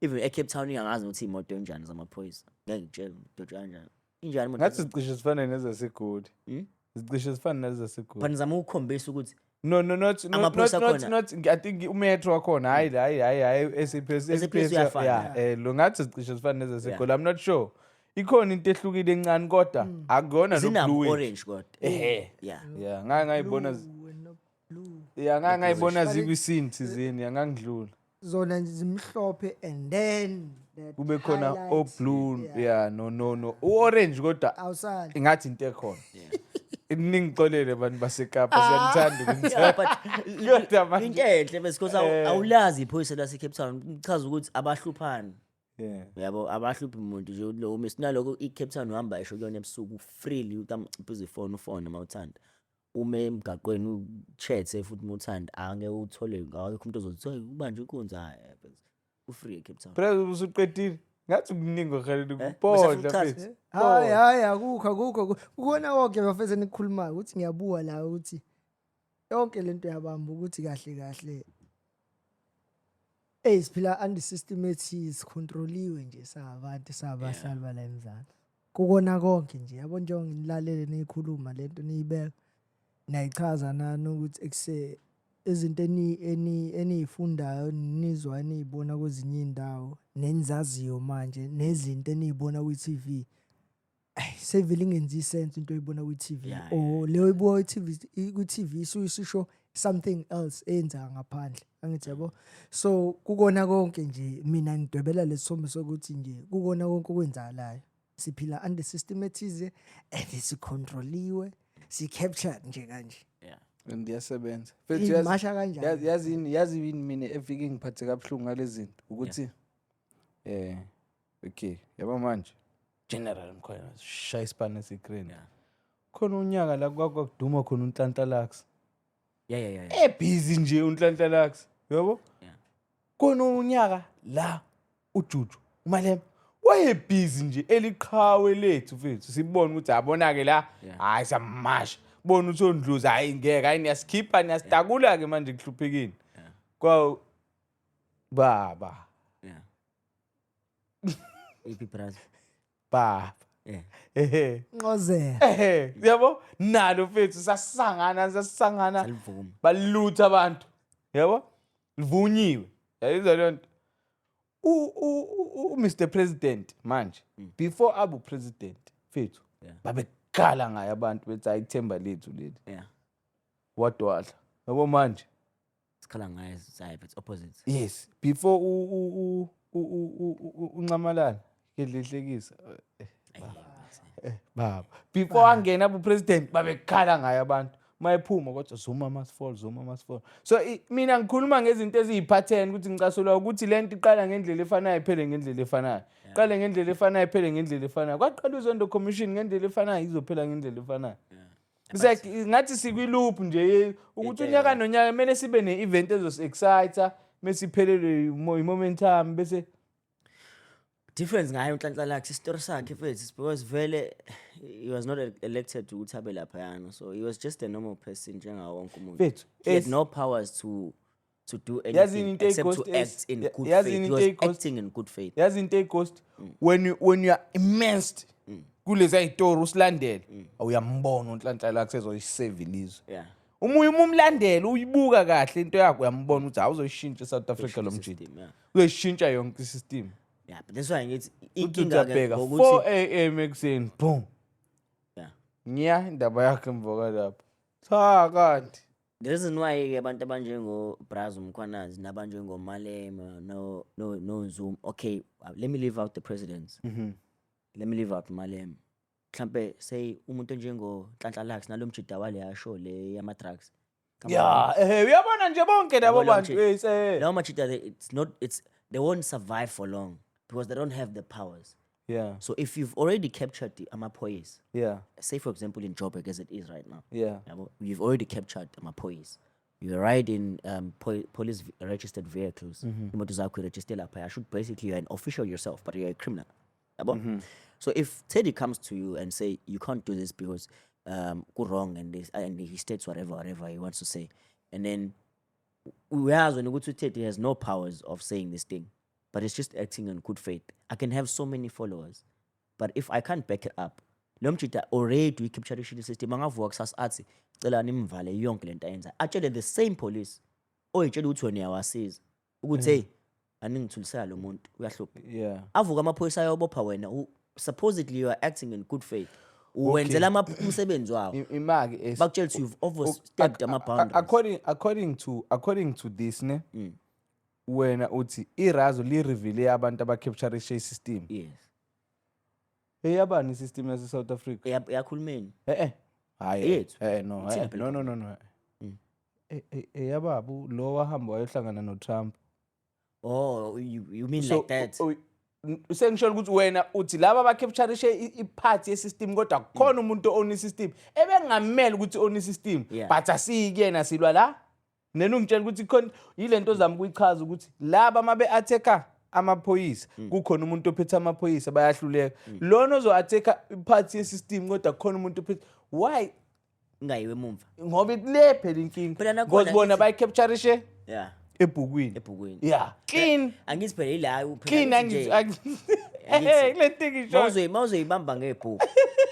Even eCape Town ngiyangazi ukuthi imoto enjani zamaphoyisa ngeke ngitshele imoto kanjani injani imoto Ngathi sicishe sifana nezaseGoli. Sicishe sifana nezaseGoli. banizama ukukhombisa ukuthi No, not I think umetro wakhona hayi SPS uyafana. yeah lo ngathi sicishe sifana nezaseGoli. I'm not sure. Ikhona into ehlukile encane kodwa akuyona zina no blue. orange kodwa Yeah, ngayibona ngayibona zikwisini thizeni ngangidlula. Zona nje zimhlophe and then that Kube khona highlights, o blue yeah. no orange kodwa Awusali. ingathi into ekhona. Ningixolele abantu baseKapa siyathanda ukuthi kodwa manje into enhle because awulazi iphoyisa laseCape Town uchaza ukuthi abahluphani yeah. yabo abahluphi umuntu nje lo mesinaloko iCape Town uhamba esho kuyona ebusuku freely utamciphiza ifone mawuthanda ume emgaqweni uchathe futhi muthanda angeke uthole ngakho umuntu ozothi ubanje inkunzi hayi free eCape Town. Phela usuqedile. Ngathi kuningi ohalele kupodla mfethu. Hayi akukho ukona konke bafeze nikhulumayo ukuthi ngiyabuka la ukuthi yonke lento yabamba ukuthi kahle siphila under system ethi sicontroliwe nje sabantu sabahlali bala eMzansi. Kukona konke nje yabo njengoba nginilalele nikhuluma lento niyibeka nayichaza nani ukuthi ekuse izinto eniyifundayo nizwa enizibona kwezinye indawo nenizaziyo manje nezinto enizibona kwi-TV sevele ingenzi sense into oyibona kwi-TV leyo ibuka kwi-TV isisho something else eyenza ngaphandle angithi yabo. So kukona konke nje mina ngidwebela lesithombe sokuthi nje kukona konke okwenzakalayo siphila under system ethize and sicontroliwe si-capture nje kanje. Ndiyasebenza. Imasha kanjani? Yazi yini mina eviki ngiphathe kabuhlungu ngale zinto ukuthi okay yaba manje General Mkhwena shaya isipana eSecrane. Khona unyaka la kwakuduma khona uNhlanhla Lux. Yeah. Busy nje uNhlanhla Lux. Yabo? Khona unyaka la uJuju uMalembe wayebhizi nje eliqhawe lethu mfethu sibone ukuthi abonake la hayi samasha bona uthi ondluza hayi ngeke hayi niyasikhipha niyasitakula ke manje kuhluphekini kwa baba Ipi brazo baba Nqozela yabo nalo mfethu sasangana salivuma balutha abantu yabo livunyiwe yayizwa lento Mr President manje before abu president fethu Yeah. babekhala ngaye abantu bethi ayithemba lethu leli Yeah. wadwala yabo manje Sikhala ngaye side it's opposite. yes before uncamalala kedlehlekisa baba before angena abu president babekhala ngaye abantu mayephuma kodwa Zuma must fall so mina ngikhuluma ngezinto eziyiphatheni ukuthi ngicasulwa ukuthi lento iqala ngendlela efanayo iphele ngendlela efanayo qale ngendlela efanayo iphele ngendlela efanayo kwaqala uZondo commission ngendlela efanayo izophela ngendlela efanayo ngathi sikwiloop nje ukuthi unyaka nonyaka kumele sibe ne-event ezos-exciter mesiphelelwe i-momentum bese Difference ngayo uNhlanhla lakhe isitori sakhe mfethu because vele he was not elected ukuthi abe lapha yana so he was just a normal person njengawo wonke umuntu. Mfethu, He had no powers to do anything into except e-ghost to act in good yazi faith. He into was e-ghost- acting in good faith. yazi into eghost when you are immersed kulezi ayitori usilandele awuyambona uNhlanhla lakhe sezoyisave ilizwe Yeah. uma umlandela uyibuka kahle into yakho uyambona ukuthi awuzoyishintsha eSouth Africa lo mjini System, yeah. uyoyishintsha yonke isystem Yeah, but that's why ngithi uthi inkinga ke uyabheka ngokuthi 4 am ekuseni boom yeah. nya indaba yakhe emva kwalapho cha kanti The reason why ke abantu abanjengo Brazo Mkhwanazi nabanjengo Malema no Zoom. Okay, let me leave out the presidents. Let me leave out Malema. Mhlambe say umuntu onjengo Nhlanhla Lux nalomjida wale yasho le yama drugs. ya uyabona nje bonke labo Yabo bantu lonje. Lawo majida they won't survive for long because they don't have the powers. yeah So if you've already captured the amaphoyisa, yeah say for example in Joburg as it is right now. yeah Yabo, you've already captured amaphoyisa. You ride in police registered vehicles. Imoto zakho register lapha. I should basically you're an official yourself, but you're a criminal. Yabo? So if Teddy comes to you and say you can't do this because go wrong and he states whatever he wants to say, and then whereas when you go to Teddy, he has no powers of saying this thing, but it's just acting in good faith. I can have so many followers, but if I can't back it up, lo mjida already capture the system angavuka kusasa athi cela nimvale yonke lento ayenza atshele the same police oyitshela ukuthi wena uyawasiza ukuthi hey aningithulisela lo muntu uyahlupha yeah avuka amaphoyisa ayobopha wena supposedly you are acting in good faith wenzela umsebenzi wawo imaki bakutshela ukuthi you've overstepped ama-boundaries. according to this ne wena uthi irazo li-reveale abantu abacapturishe isystem Yes. eyabani isystem yase-South Africa Eyakhulumeni. hayi Yethu. no Thina phela. no eyababu lo wahamba wayohlangana noTrump Oh, you mean so like that? sengisholo ukuthi wena uthi laba abacapturishe ipart yesystem kodwa kukhona umuntu own isystem ebengamele ukuthi own isystem Yeah. but asikuyena silwa la nena ungitshela ukuthi khona yilento zami kuyichaza ukuthi laba mabe attacker amaphoyisa kukhona umuntu ophethe amaphoyisa bayahluleka lona ozo attacker ipart yesystem kodwa kukhona umuntu ophethe why Ungayiwe emumva. ngoba le phela inkinga Phela nakhona because bona ngithi- bayicapturishe Yeah. ebhukwini yeah clean Angithi phela ila clean Angithi le thing isho mawuzoyibamba ngebhuku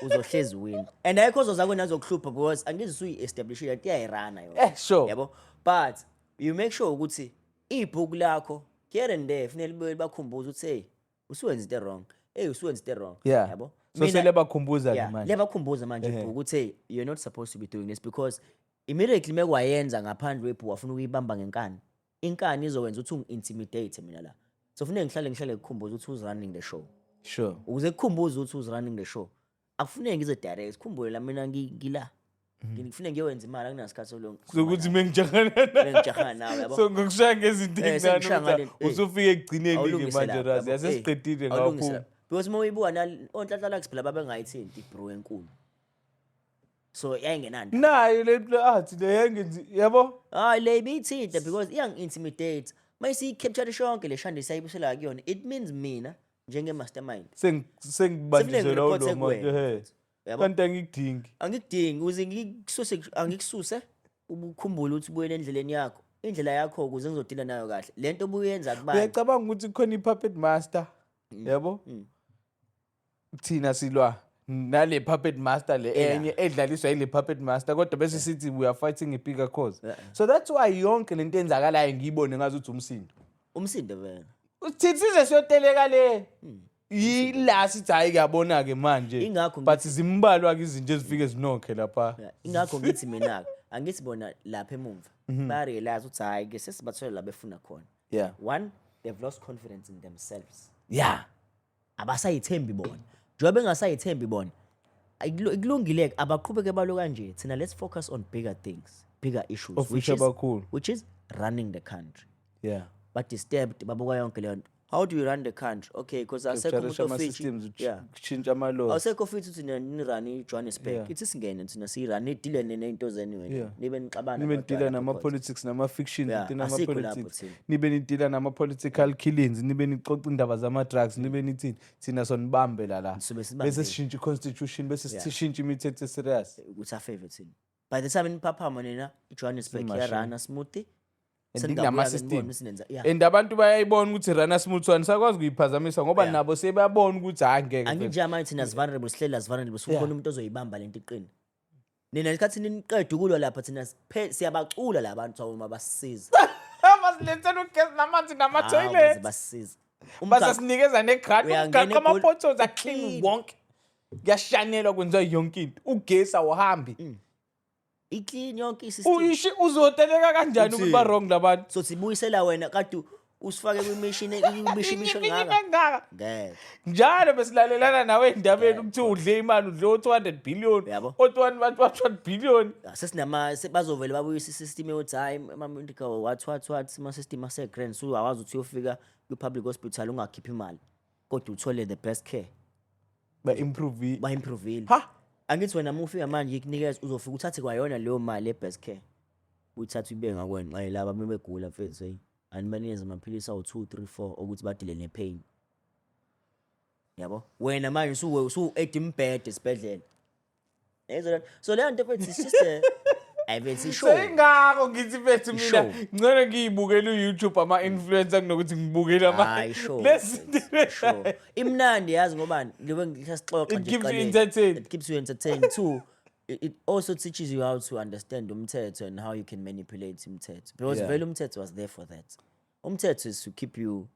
uzohlezi win. And ayikho zozakho nazokuhlupha because angithi suyi-establish that iyayirana yona. sure Yabo? But you make sure ukuthi ibhuku lakho here and there kufanele libe bakhumbuza ukuthi hey usuwenza into wrong. Hey usuwenza into wrong. yeah Yabo? so sele bakhumbuza Yeah, manje lebakhumbuza manje ibhuku ukuthi hey you're not supposed to be doing this because immediately mekwayenza ngaphandle webhuku wafuna ukuyibamba ngenkani. Inkani izokwenza ukuthi ungi-intimidate mina la. So kufanele ngihlale kukhumbuza ukuthi who's running the show. sure Ukuze kukhumbuze ukuthi who's running the show. Akufuneki ngize direct kukhumbule la mina ngila. Ngifune ngiyowenza imali akunasikhathi solonke. sokuthi mengijahana Ngijahana nawe yabo. so ngokushaya ngezinto sengishaya ezincane ngale- usufike ekugcineni ke Awulungise manje lapha, razi yabo. yasesiqedile Awulungise ngawuphuma lapha. Because uma uyibuka onhlanhla lakhe phela babengayithinti bro enkulu. So yayingenani. nayo le athi le yangenzi yabo Hayi le ibithinte because iyang-intimidate. Mayisi capture shonke le shande sayibusela kuyona. It means mina njenge mastermind. sengibanjisela report lo manje kuwena. he Yabo? kanti angikudingi Angikudingi uze angikususe ubukhumbule ukuthi ubuyele endleleni yakho. Indlela yakho ukuze ngizodila nayo kahle. Lento obuyenza kubani? uyacabanga ukuthi khona i-puppet master yabo thina silwa nale puppet master le enye edlaliswa yile puppet master kodwa bese sithi we are fighting a bigger cause so that's why yonke lento enzakalayo ngiyibone ngazi ukuthi umsindo Umsindo wena. Thithi size siyoteleka le. Yila sithi hayi kuyabona ke manje. Ingakho But zimbalwa ke izinto ezifike zinokhe lapha. ingakho ngithi mina angithi bona lapha emumva barealize ukuthi hayi ke sesibathola la befuna khona. Yeah. One, they've lost confidence in themselves. Yeah. Abasayithembi bona. Njengoba bengasayithembi bona. Ikulungile abaqhubeke balo kanje. Thina let's focus on bigger things, bigger issues, which is running the country. Yeah. But disturbed babuka yonke le nto. How do you run the country? Okay, because asekho umuntu ofisi. Systems Yeah. Change ama laws. Awusekho futhi thina nirun iJohannesburg. Ithi singene thina sirun idile nezinto zenu wena. Nibe nixabana. Nibe nidila nama politics nama fictions Yeah, nama asikho lapho politics. thina. Nibe nidila nama political killings, nibe nicoca indaba zama drugs, nibe nithini thina sonibambe la. Sobe sibambe. Bese sishintsha iconstitution, bese sishintsha imithetho serious. Ukuthi afavor thina. By the time niphaphama nina iJohannesburg yarun smoothie. And inama system. Yeah. And abantu bayayibona ukuthi rana smooth one sakwazi kuyiphazamisa ngoba nabo sebeyabona ukuthi hayi ngeke. Anginje manje thina vulnerable sihlela vulnerable sukubona umuntu ozoyibamba lento iqina. Nina isikhathi niqeda ukulwa lapha thina siyabacula labantu awuma basisiza. Basilethela ugesi namanzi nama toilet. Basisiza. Basasinikeza negrant Uyangena ama photos clean wonke. Kuyashanelwa kwenza yonke into. Ugesi awuhambi. Iclean yonke isystem. Uyishi uzoteleka kanjani ukuthi ba wrong labantu? So sibuyisela wena kade usifake kwi-machine imisho ngaka. Ngeke. Njalo besilalelana nawe endabeni ukuthi udle imali udle 200 billion. Yabo. Otwani bantu 1 billion. Sesinama bazovela babuyisa isystem yokuthi hayi ama-medical what ama system ase-grand so awazi ukuthi uyofika kwi-public hospital ungakhiphi imali kodwa uthole the best care. Ba improve. Ha. Angithi wena mufika manje ikunikeza uzofika uthathe kwayona leyo mali ye-best care. Uyithatha ibe ngakwena xa laba bebegula mfethu hey. Animanize amaphilisi awu 2 3 4 ukuthi badile nepain. Yabo? Wena manje usu edimbed esibedlela. Yezwa so le nto mfethu sister ayibethi show. Sengako ngithi mfethu mina ngicela ngiyibukele uYouTube ama influencer kunokuthi ngibukele ama. Hayi show. Show. Imnandi yazi ngobani libe ngisixoxa nje qale. It keeps you entertained too. It also teaches you how to understand umthetho and how you can manipulate umthetho. Because vele umthetho was there for that. Umthetho is to keep you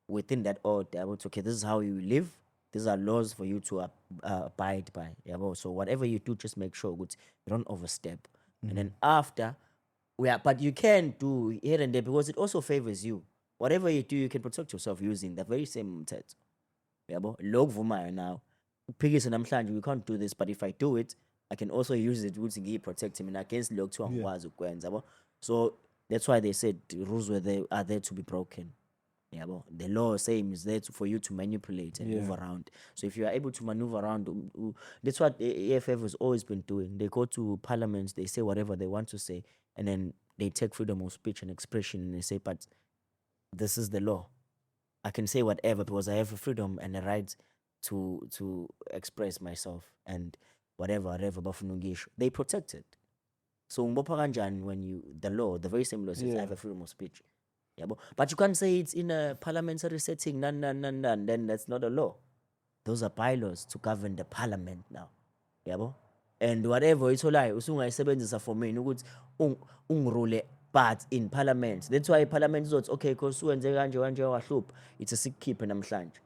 within that order. Okay, this is how you live. These are laws for you to abide by. So whatever you do, just make sure you don't overstep. And then after, but you can do here and there because it also favors you. Whatever you do, you can protect yourself using the very same umthetho. Lokuvuma now. Phikisa namhlanje we can't do this, but if I do it, I can also use it to protect him against lokhu kuthiwa ngikwazi ukwenza. So that's why they said rules are there to be broken. The law same is there for you to manipulate and move around. So if you are able to maneuver around, that's what EFF has always been doing. They go to parliaments, they say whatever they want to say, and then they take freedom of speech and expression and they say, but this is the law. I can say whatever because I have a freedom and a right to express myself and whatever bafunungisho. They protect it. So when the very same law says I have a freedom of speech. But you can't say it's in a parliamentary setting, then that's not a law. Those are bylaws to govern the parliament now. And whatever it's all like, usungayisebenzisa for me ukuthi ungrule but in parliament. That's why parliament is okay because wenze kanje wahlupha it's a sick keep namhlanje.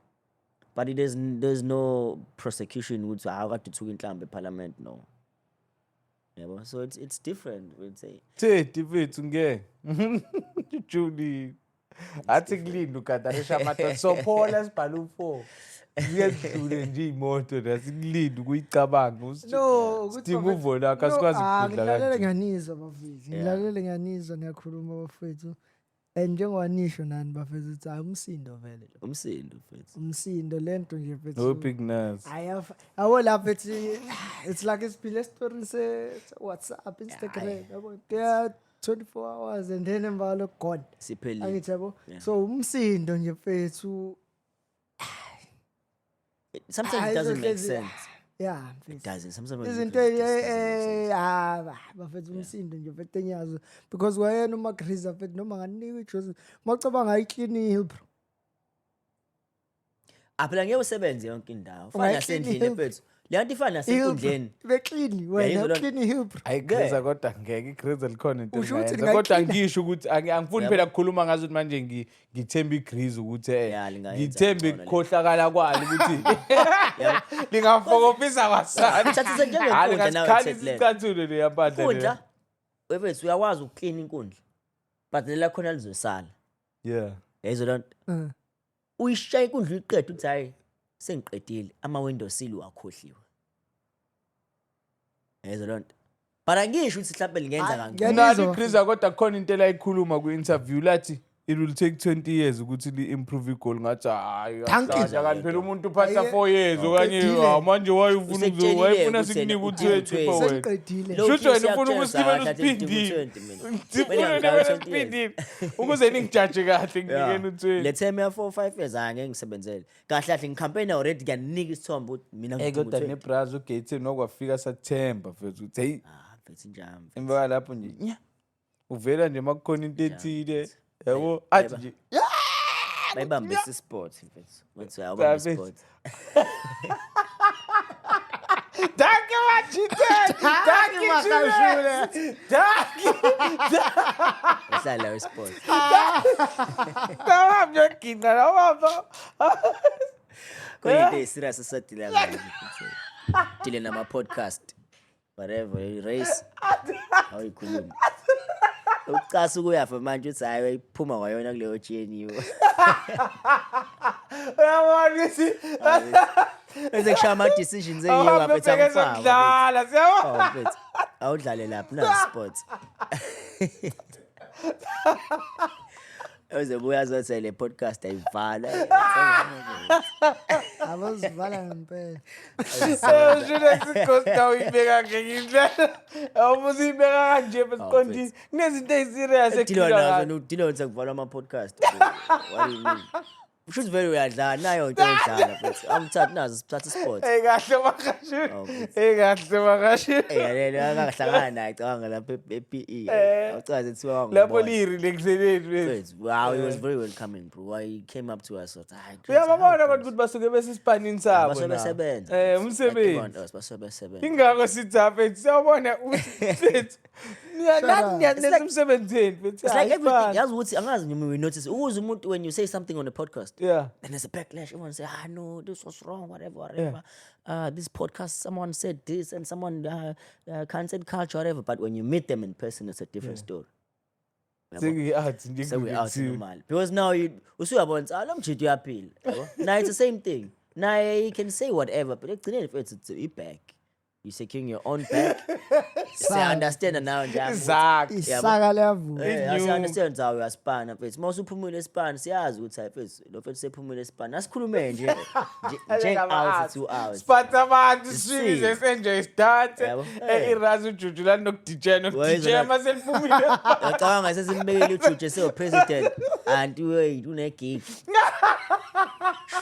But there's no prosecution ukuthi akade thuka inhlambe parliament no. So it's different, we'd say. Mfethu ngeke. Julie. Athi kulinde ukadarisha amadoda sophola sibhala u4. Uyedlule nje imoto lasikulinde ukuyicabanga usithi uvona akasikwazi ukudla kanje. Ngilalele ngiyanizwa bafethu. Ngilalele ngiyanizwa niyakhuluma bafethu. And njengowanisho nani bafethu uthi hayi umsindo vele lo. Umsindo mfethu. Umsindo lento nje mfethu. No big nice. Awu lapha it's like isiphile story se WhatsApp, Instagram yabo. They are 24 hours and then embalo gone. Sipheli. Angithi yabo. So umsindo nje mfethu. Sometimes it doesn't make sense. Yeah, it doesn't. Sometimes izinto bafethu umsindo nje mfethu enyazo because wayena uMagriza mfethu noma nganikwe iJoseph mawucabanga ayiclean hill bro. Phela ngeke usebenze yonke indawo. Fana sendlini mfethu. le nto ifana nasenkundleni Beclean wena Yayizolo- uclean ihip. Ayigreza kodwa ngeke igreza likhona into Usho ukuthi engayenza. Kodwa lingaqina. ngisho ukuthi angifuni phela ukukhuluma ngazo ukuthi manje ngithemba igrease ukuthi Ya, lingayenza ngithembe ngcono le. ukukhohlakala kwalo ukuthi lingafokopisa kwasana. Thathise njengenkundla Hayi, nawe ngasikhalisa Ted Lane. isicathulo le yabandla. inkundla wefethu uyakwazi ukuclean inkundla but lela khona lizosala Yeah. yayizwa loo nto Mm. uyishaya inkundla uyiqeda uthi hayi sengiqedile ama-window sill wakhohliwe yayizwa loo nto but angisho ukuthi mhlawumbe lingenza kangcono ngiyabizwa. Nalo igreeza kodwa kukhona into elayikhuluma ku-interview lathi it will take 20 years ukuthi li-improve igoli ngathi hayi Thank you. kanti phela umuntu uphatha Aye. 4 years okanye Uqedile. manje wayefuna Usekutshelile wayefuna ukuthi sikunike yena u-20 u-20. for wena. Sengiqedile. Low Shouthi key wena ufuna siyakutshela ukusigibela kahle, usiphindile. mina. Sifuna Mina wena ngidlala 20 usiphindile ukuze ningijaje kahle Yeah. nginikeni u-20. le term ya 4-5 years angeke ngisebenzele kahle kahle ngikhampeni already ngiyanika isithombe ukuthi mina kodwa ngidinga nebras uGaten nokwafika sathemba mfethu uthi hey mfethu njami emva lapho nje nya uvela nje makukhona into ethile yabo Yebo. athi nje bayibambisa isport mfethu wathi uyabamba Damn it. isport Danke Machite danke Makashule. danke ehlala isport Tamam yokinga baba kuyinto eserious esadila ngayo dile nama podcast whatever race awuyikhuluma ucasa ukuyafa manje uthi hayi wayiphuma kwayona kuleyo GNU uyabona ukuthi bese kushaya ama decisions engiyo ngaphethe ababhekeza amfaka kudlala siyabona mfethu awudlale lapha na sports Ozebuya zothi le podcast ayivala Abazivala ngempela. Shule sikhosta uyibeka ngekindlela awubuzi ibeka kanje besiqondile kunezinto eziserious Dilo ekukhula nazo udilo sekuvala ama podcast what do you mean Usho vele uyadlala nayo into edlala futhi awuthathi nazo siphatha sports hey kahle makashule Oh, hey kahle makashule yalelo akahlangana naye cabanga lapha ePE awucaze kuthiwa lapho lirelaxeleni wow he was very welcoming bro why he came up to us so hayi uyababona abantu ukuthi basuke besisipanini sabo basebenza umsebenzi basebenza ingakho sithi apha siyabona ukuthi niyanenza umsebenzini It's like everything yazi ukuthi angazi noma we notice ukuze umuntu when you say something on a podcast yeah then there's a backlash everyone say no this was wrong whatever this podcast someone said this and someone cancelled culture whatever but when you meet them in person it's a different story sengiyathi nje so we out normal because now you usuyabona lo mjidi uyaphila yabo now it's the same thing now you can say whatever but ekugcineni it's a back you securing your own back say understand now njalo Exactly. Isaka liyavuka. I understand how uyaspana mfethu mase uphumule esipana siyazi ukuthi hayi mfethu lo mfethu sephumule esipana asikhulume nje hours 2 hours siphatha abantu See. sibize senje istathe Yabo. Hey. irazi ujuju la nokudijana Wayizwa maseliphumile yacabanga sesimbekele uJuju seyo president anti wait unegig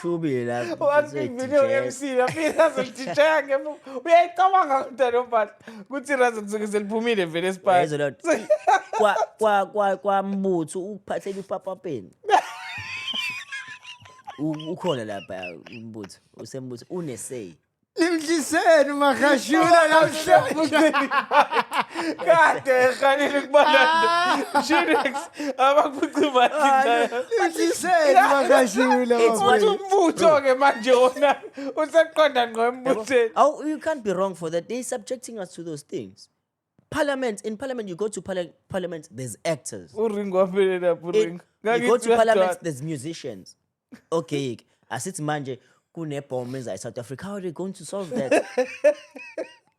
shubile lapho wathi ngine MC yaphinda azodijana ngemuva uyayicabanga mntana omphatha kuthi irazi kusuke seliphumile vele yayizwa esiphatha lo kwambutho ukuphathela upapapeni ukhona lapha umbutho usembutho unesay Limhliseni makashula namhlanje. kade ekhanile kubalanda Shirex abakuphucuma thina Limhliseni makashula. It's what- uthi umbutho ke manje wona useqonda ngqo embutheni Oh, you can't be wrong for that. They're subjecting us to those things. In parliament, you go to parliament, there's actors. uringo wafele lapho In, uringo you go to parliament, there's musicians. Okay, asithi manje kunebomb in South Africa. How are they going to solve that?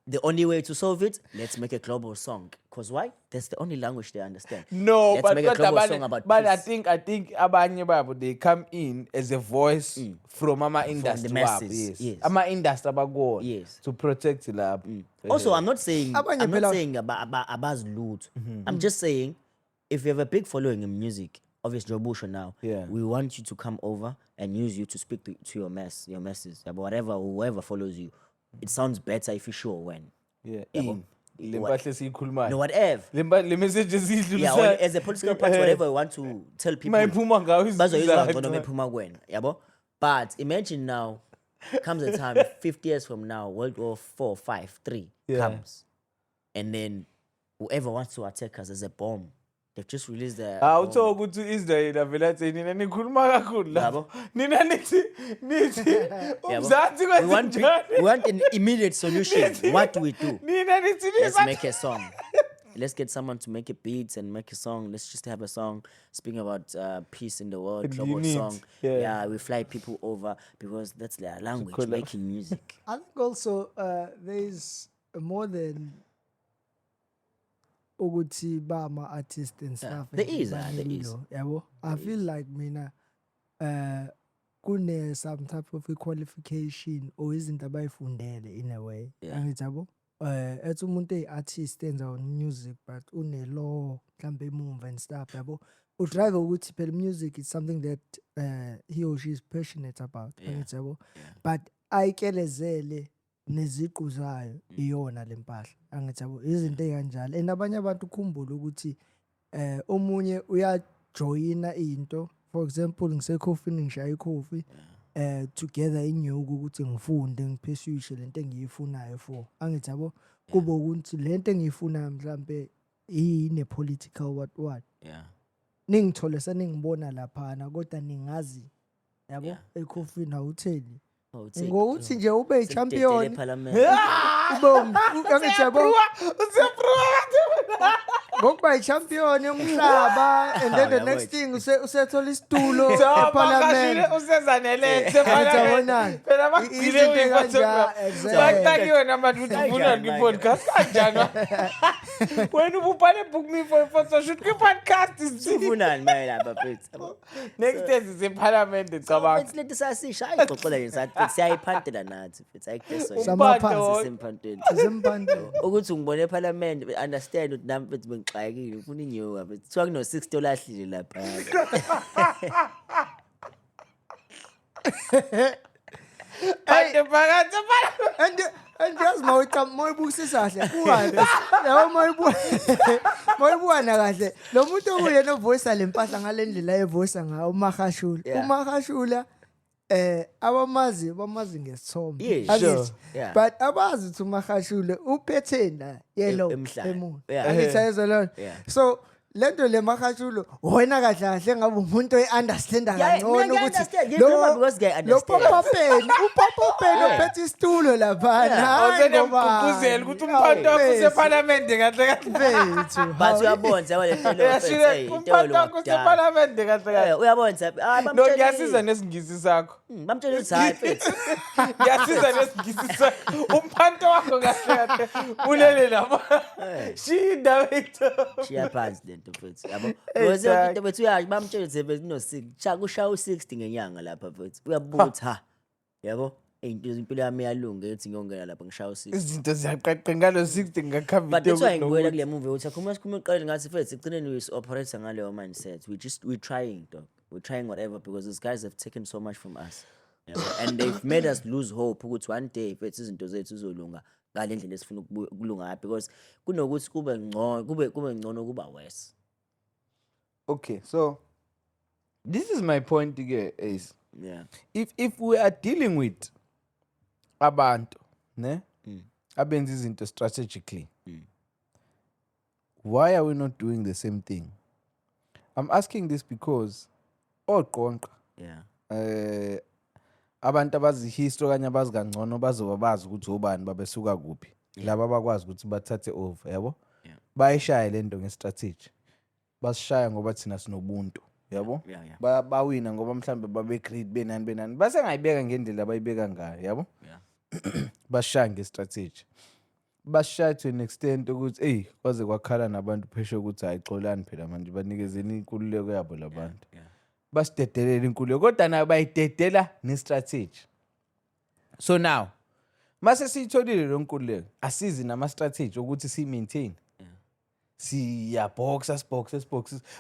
The only way to solve it, let's make a global song. Because why? That's the only language they understand. No, Let's but make a global song about I peace. think abanye babo they come in as a voice from ama industry masses, wabo, yes. yes. Ama industry abakuwona Yes. to protect lapho. Also, I'm not saying Abanye I'm not phela- saying about loot. I'm just saying if you have a big following in music, obviously Jobusha now, Yeah. we want you to come over and use you to speak to your masses, yeah, but whoever follows you. It sounds better if you show when. Yeah. Yabo. Le What- mpahle siyikhulumayo. No, whatever. Le message Yeah, ezidlulisa. as a political party, whatever you want to tell people, Mayiphuma ngawo bazoyizwa ngcono izizathu. bephuma kwena, yabo. But imagine now, comes a time 50 years from now, World War 4, 5, 3 comes. And then whoever wants to attack us as a bomb, they've just released the Utho ukuthi Israel avela athi nina nikhuluma kakhulu lapho. Nina nithi umzansi we want an immediate solution. What do we do? Nina nithi Let's make a song. Let's get someone to make a beat and make a song. Let's just have a song speaking about peace in the world, global unity, song. yeah. We fly people over because that's their language, making music. I think also there's more than ukuthi bama artist and stuff. There is. Yabo. I feel like mina kune some type of a qualification or izinto abayifundele in a way. Angithi yabo. Ethi umuntu artist enza on music but une law mhlambe emumva and stuff yabo. Udrive ukuthi phela music is something that he or she is passionate about. Angithi yabo. But ayikelezele neziqu zayo iyona lempahla angithi yabo izinto ekanjalo and abanye abantu ukhumbula ukuthi omunye uyajoyina into for example ngisekhofini ngishaya ikhofi together inyuku ukuthi ngifunde ngiphesishe lento engiyifunayo for angithi yabo kube ukuthi lento engiyifunayo mhlambe ine political what ningithole seningibona lapha na kodwa ningazi yabo ekhofini awutheli ngokuthi nje ube champion angithi yabo ngokuba champion yomhlaba and then the next thing usethola isitulo eParliament usezanele eParliament phela bagcile bakuqakiwe nabantu ukuthi ufuna ngipodcast kanjani wena ububhale book me for photo shoot podcast Ufunani maye lapha mfethu next day siseParliament ecabanga mfethu lethi sasisha ayixoxela nje sathi siyayiphantela nathi mfethu ayikheso samaphansi semphantweni sempandeni ukuthi ngibone eParliament understand ukuthi nami mfethu bengixakile ufuna inyoka mfethu kuthiwa kuno 60 olahlile lapha ade phakathi and yazi mawuyibukisisa kahle kuhani yabo mawuyibukana kahle lo muntu oyena ovoice lempahla ngalendlela evoice ngayo uMakhashula abamazi ngesithombe sure. But abazi ukuthi uMakhashule uphethena yellow emuntu angithi ayezolona so lento le Makhashule wena kahle kahle ngabe umuntu oyiunderstanda kangcono ukuthi lo Papa Pen ophethe isitulo lapha ngizela ukuthi umphanto wakho useParliament kahle mfethu but uyabona yabo le umphanto wakho useParliament kahle kahle uyabona no ngiyasiza nesingisi sakho bamtshela ukuthi hayi mfethu ngiyasiza nesingisi sakho umphanto wakho kahle kahle ulele lapha shinda wethu siyaphansi lento mfethu yabo ngoba into bethu uyazi bamtshela ukuthi bekuno 6 kushaya u60 ngenyanga lapha mfethu uyabuka ukuthi ha yabo impilo yami yalunga ethi ngiyongena lapha ngishaya u60 izinto ziyaqaqe ngalo 60 ngakhavi but that's why ngibuyela kule movie uthi akhuluma uqale ngathi mfethu igcineni we operate ngaleyo mindset we're trying dog we're trying whatever because these guys have taken so much from us and they've made us lose hope ukuthi one day mfethu izinto zethu zizolunga ngale ndlela esifuna ukulunga because kunokuthi kube ngcono kuba worse. Okay, so this is my point again is if we are dealing with abantu ne abenza izinto strategically why are we not doing the same thing? I'm asking this because oqonqa abantu abazi history kanye abazi kangcono bazoba bazi ukuthi ubani babesuka kuphi laba abakwazi ukuthi bathathe over yabo bayishaya lento ngestrategy basishaya ngoba thina sinobuntu yabo bawina ngoba mhlambe babe great benani base ngayibeka ngendlela abayibeka ngayo yabo bashaya ngestrategy bashaya to an extent ukuthi kwaze kwakhala nabantu pheshe ukuthi ayixolani phela manje banikezeni inkululeko yabo labantu basidedelela inkululeko kodwa nayo bayidedela nestrategy. So now mase siyitholile lo nkululeko asizi nama strategy ukuthi si maintain siyaboxa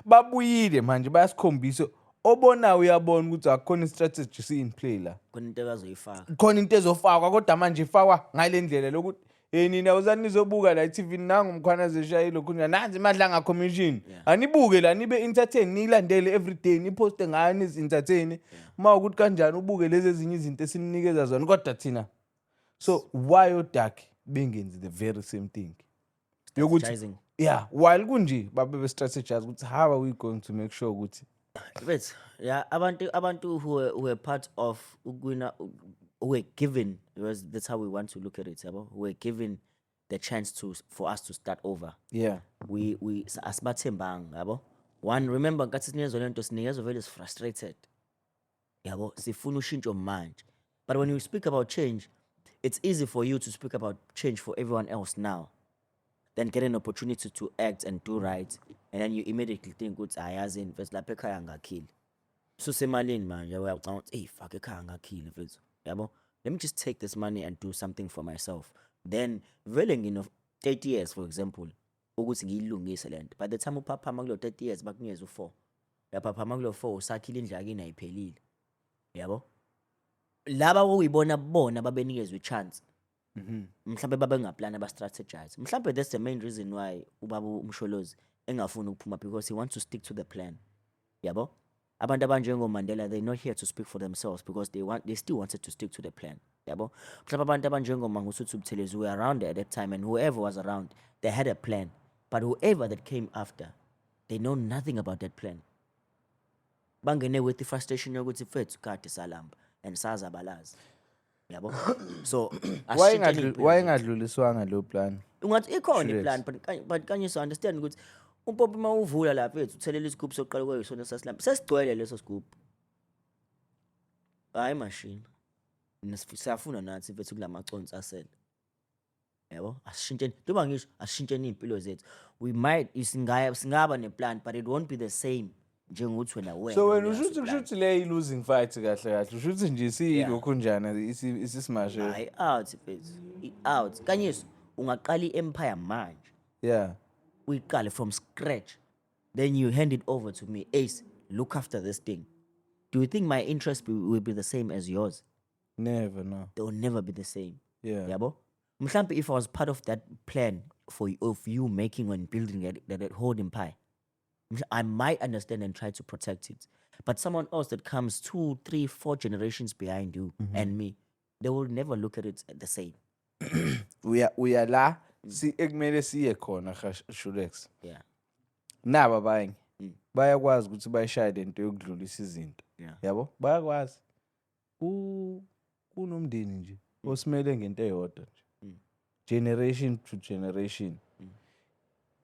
babuyile manje bayasikhombisa obona uyabona ukuthi akukhona istrategy si in play la khona into abazoyifaka khona into ezofakwa kodwa manje ifakwa ngale ndlela lokuthi nina uzani nizobuka la TV nangu umkhwanazi eshayilo khona nanzi imadlanga commission Yeah. anibuke la nibe entertain nilandele every day niposte ngayo nizi entertain mawukuthi kanjani ubuke lezi ezinye izinto esininikeza zona kodwa thina so why odak bengenzi the very same thing yokuthi Strategizing. yeah while kunje babe strategize ukuthi how are we going to make sure ukuthi But yeah, abantu who were part of Ugwina, who were given, because that's how we want to look at it, yabo, who were given the chance for us to start over. yeah We asibathembanga, yabo. One, remember ngathi sinikezwe lento sinikezwe vele is frustrated. Yabo, sifuna ushintsho manje. But when you speak about change, it's easy for you to speak about change for everyone else now. Then get an opportunity to act and do right, and then you immediately think ukuthi ayazi invest lapha ekhaya ngakhile. So semalini manje uyacanga ukuthi hey fuck ekhaya ngakhile mfethu. Yabo? Let me just take this money and do something for myself. Then vele ngino 30 years for example ukuthi ngiyilungise lento. By the time uphaphama kulo 30 years bakunikeza u4. Yaphaphama kulo 4 usakhile indlu yakini ayiphelile. Yabo? Laba uyibona bona babenikezwe ichance. Mhlambe babengaplana ba strategize. Mhlambe that's the main reason why ubaba uMsholozi engafuni ukuphuma, because he wants to stick to the plan. Yabo? Abantu abanjengo Mandela, they're not here to speak for themselves because they still wanted to stick to the plan. Yabo? Mhlambe abantu abanjengo Mangosuthu Buthelezi were around at that time, and whoever was around, they had a plan. But whoever that came after, they know nothing about that plan. Bangene with the frustration yokuthi fethu kade salamba and saza balazi. Yabo? So why ngadluliswanga lo plan ungathi ikhona Sure iplan, but can you understand ukuthi umpopi uma uvula lapha ethu uthelela isigubhu sokuqala kweyisona sasilamba sesigcwele leso sigubhu. Hayi machine siyafuna nathi mfethu kulamaconsi asele. Yabo? Asishintsheni njengoba ngisho asishintsheni impilo zethu. We might singaba neplan, but it won't be the same njengokuthi wena wena so when uyazi ushuthi plan. kushuthi le losing fight kahle ushuthi nje siyilokho njana isismashe Hayi out mfethu out kanyeso ungaqala iempire manje. yeah We from scratch, then you hand it over to me. Ace, look after this thing. Do you think my interest will be the same as yours? never no They will never be the same. yeah Yabo? Mhlampe if I was part of that plan of you making and building that whole empire, I might understand and try to protect it. But someone else that comes 2, 3, 4 generations behind you and me, they will never look at it the same. uya la si ekumele siye khona Shulex Yeah. naba abanye bayakwazi ukuthi bayishaya lento yokudlulisa izinto Yeah. yabo bayakwazi kunomndeni nje osimele ngento eyodwa nje generation to generation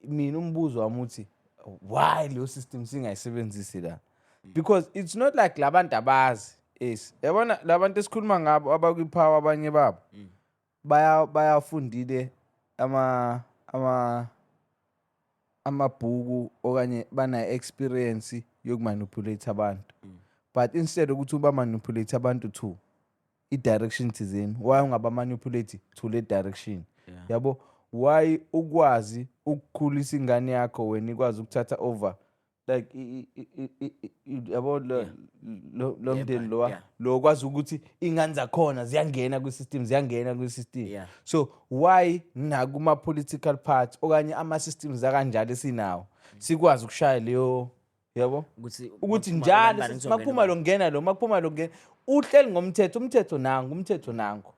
mina umbuzo wami uthi why lo system singayisebenzisi la because it's not like labantu abazi yabona labantu esikhuluma ngabo abakwipower abanye babo bayafundile amabhuku okanye bana experience yokumanipulate abantu but instead ukuthi uba manipulate abantu to i-direction thizeni why ungaba manipulate to le direction yabo why ukwazi ukukhulisa ingane yakho wena ikwazi ukuthatha over like yabo lo mndeni lo kwazi ukuthi ingane zakhona ziyangena kwi-system Yeah. so why nakuma political party okanye ama systems akanjalo esinawo sikwazi ukushaya leyo yabo ukuthi njalo makuphuma lo ngena uhleli ngomthetho umthetho nangu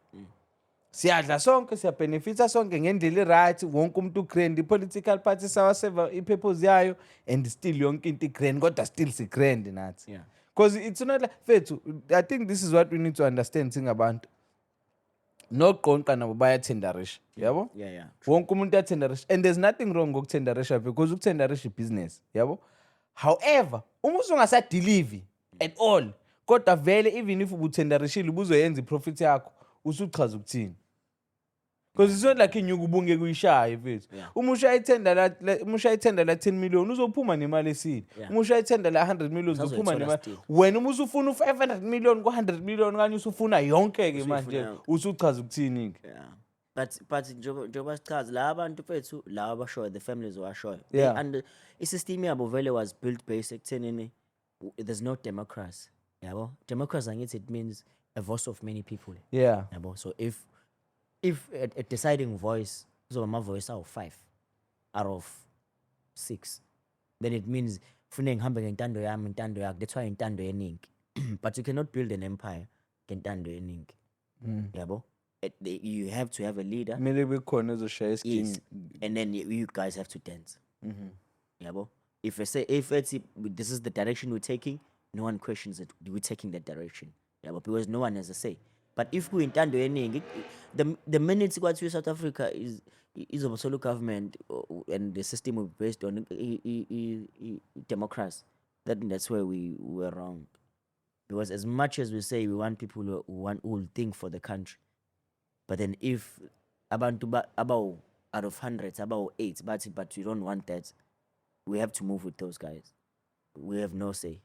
siyadla sonke siyabenefita sonke ngendlela right wonke umuntu grand political party sawaseva ipurpose yayo and still yonke into grand kodwa still si grand nathi Yeah. because it's not like fethu I think this is what we need to understand singabantu noqonqa nabo bayathenderisha yabo Yeah. wonke umuntu uyathenderisha and there's nothing wrong ngokuthenderisha because ukuthenderisha business yabo however uma usungasadeliver at all kodwa vele even if ubuthenderishile ubuzoyenza iprofit yakho usuchaza ukuthini because it's not like inyuku ubunge kuyishaye mfethu uma ushayithenda la 10 million uzophuma nemali esile uma ushayithenda la 100 million uzophuma nemali wena uma usufuna u500 million ku100 million kanye usufuna yonke ke manje usuchaza ukuthini ke Yeah. But njoba sichaza la abantu fethu la abashoyo the families washoyo and isystem yabo vele was built based ekuthenini there's no democracy yabo democracy angithi it means a voice of many people yeah yabo so if if a deciding voice so my voice out of 5 out of 6, then it means funeka ngihambe ngentando yami intando yakho, that's why intando yeningi. But you cannot build an empire ngentando yeningi. Yabo, you have to have a leader. Kumele bekhona ezoshaya Yes. isidingo. And then you guys have to dance. Yabo, if this is the direction we're taking, no one questions it. We're taking that direction. Yabo, because no one has a say. But if we intando yeningi, the minute what we South Africa is a solo government and the system is based on democracy, that's where we were wrong. Because as much as we say we want people who want all thing for the country, but then if about out of hundreds, about 8, but we don't want that, we have to move with those guys. We have no say.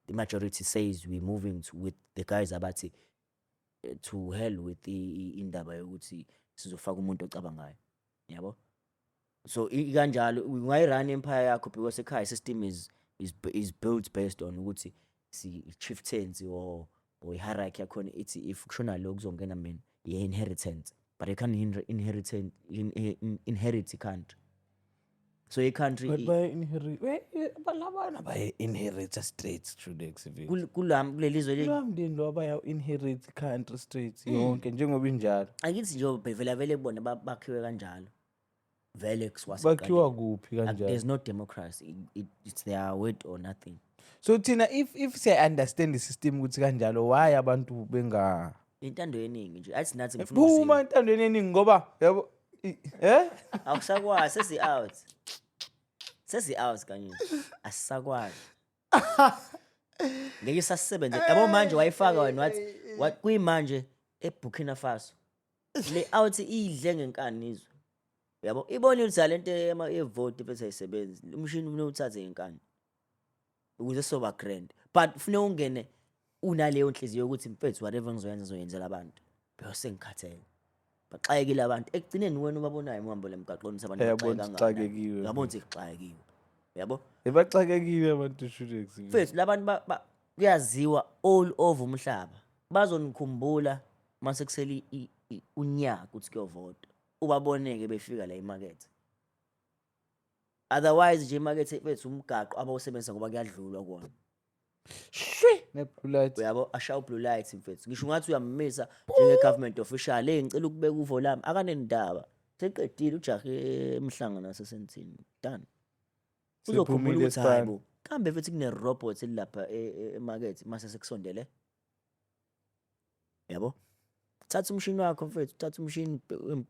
The majority says we're moving with the guys about to hell with the indaba yokuthi sizofaka umuntu ocabangayo. Yabo? So ikanjalo ungayirun empire yakho because ekhaya system is built based on ukuthi chieftains or hierarchy yakhona ithi if kushona lo kuzongena mina inheritance, but you can't inherit a country. So a country But by inherit, balabana by inherit straight through the exhibit. kulelizwe le Lamdeni lo baya inherit country straight yonke njengoba injalo. angithi nje vele bona bakhiwe kanjalo. Vele Bakhiwa kuphi kanjalo? there's no democracy. It's their word or nothing. So Tina, if say understand the system ukuthi kanjalo, why abantu benga Intando yeningi nje athi nathi ngifuna phuma intandweni eningi ngoba yabo awusakwazi sesi out kanye asisakwazi ngeke sasebenze yabo manje wayifaka wena wathi kuyimanje eBurkina Faso le out idle ngenkani izwe yabo ibona ukuthi lento yevote bese ayisebenzi umshini ufuna uthathe ngenkani ukuze soba grand, but ufuna ungene unaleyo nhliziyo ukuthi mfethu whatever ngizoyenzela abantu because sengikhathele. Baxayekile abantu ekugcineni wena ubabonayo uhambo lemgaqweni sabantu baxakekiwe. yabona ukuthi kuxayekiwe. Yabo? ebaxakekile abantu through exhibit. Mfethu labantu kuyaziwa all over umhlaba. Bazonikhumbula mase kuseli unyaka ukuthi kuyovota. Ubaboneke befika la emarket. Otherwise nje emarket bethu umgaqo abawusebenzisa ngoba kuyadlulwa kuona. Ne-blue light. Uyabo ashaya blue lights mfethu. Ngisho ngathi uyammisa njenge government official ngicela ukubeka uvo lami akanendaba. Seqedile ujahe emhlangano nasesentini. Done. Uzokhumbula ukuthi hayibo. Kambe mfethu kune robot elapha emarket mase sekusondele. Yabo? Thatha umshini wakho mfethu, thatha umshini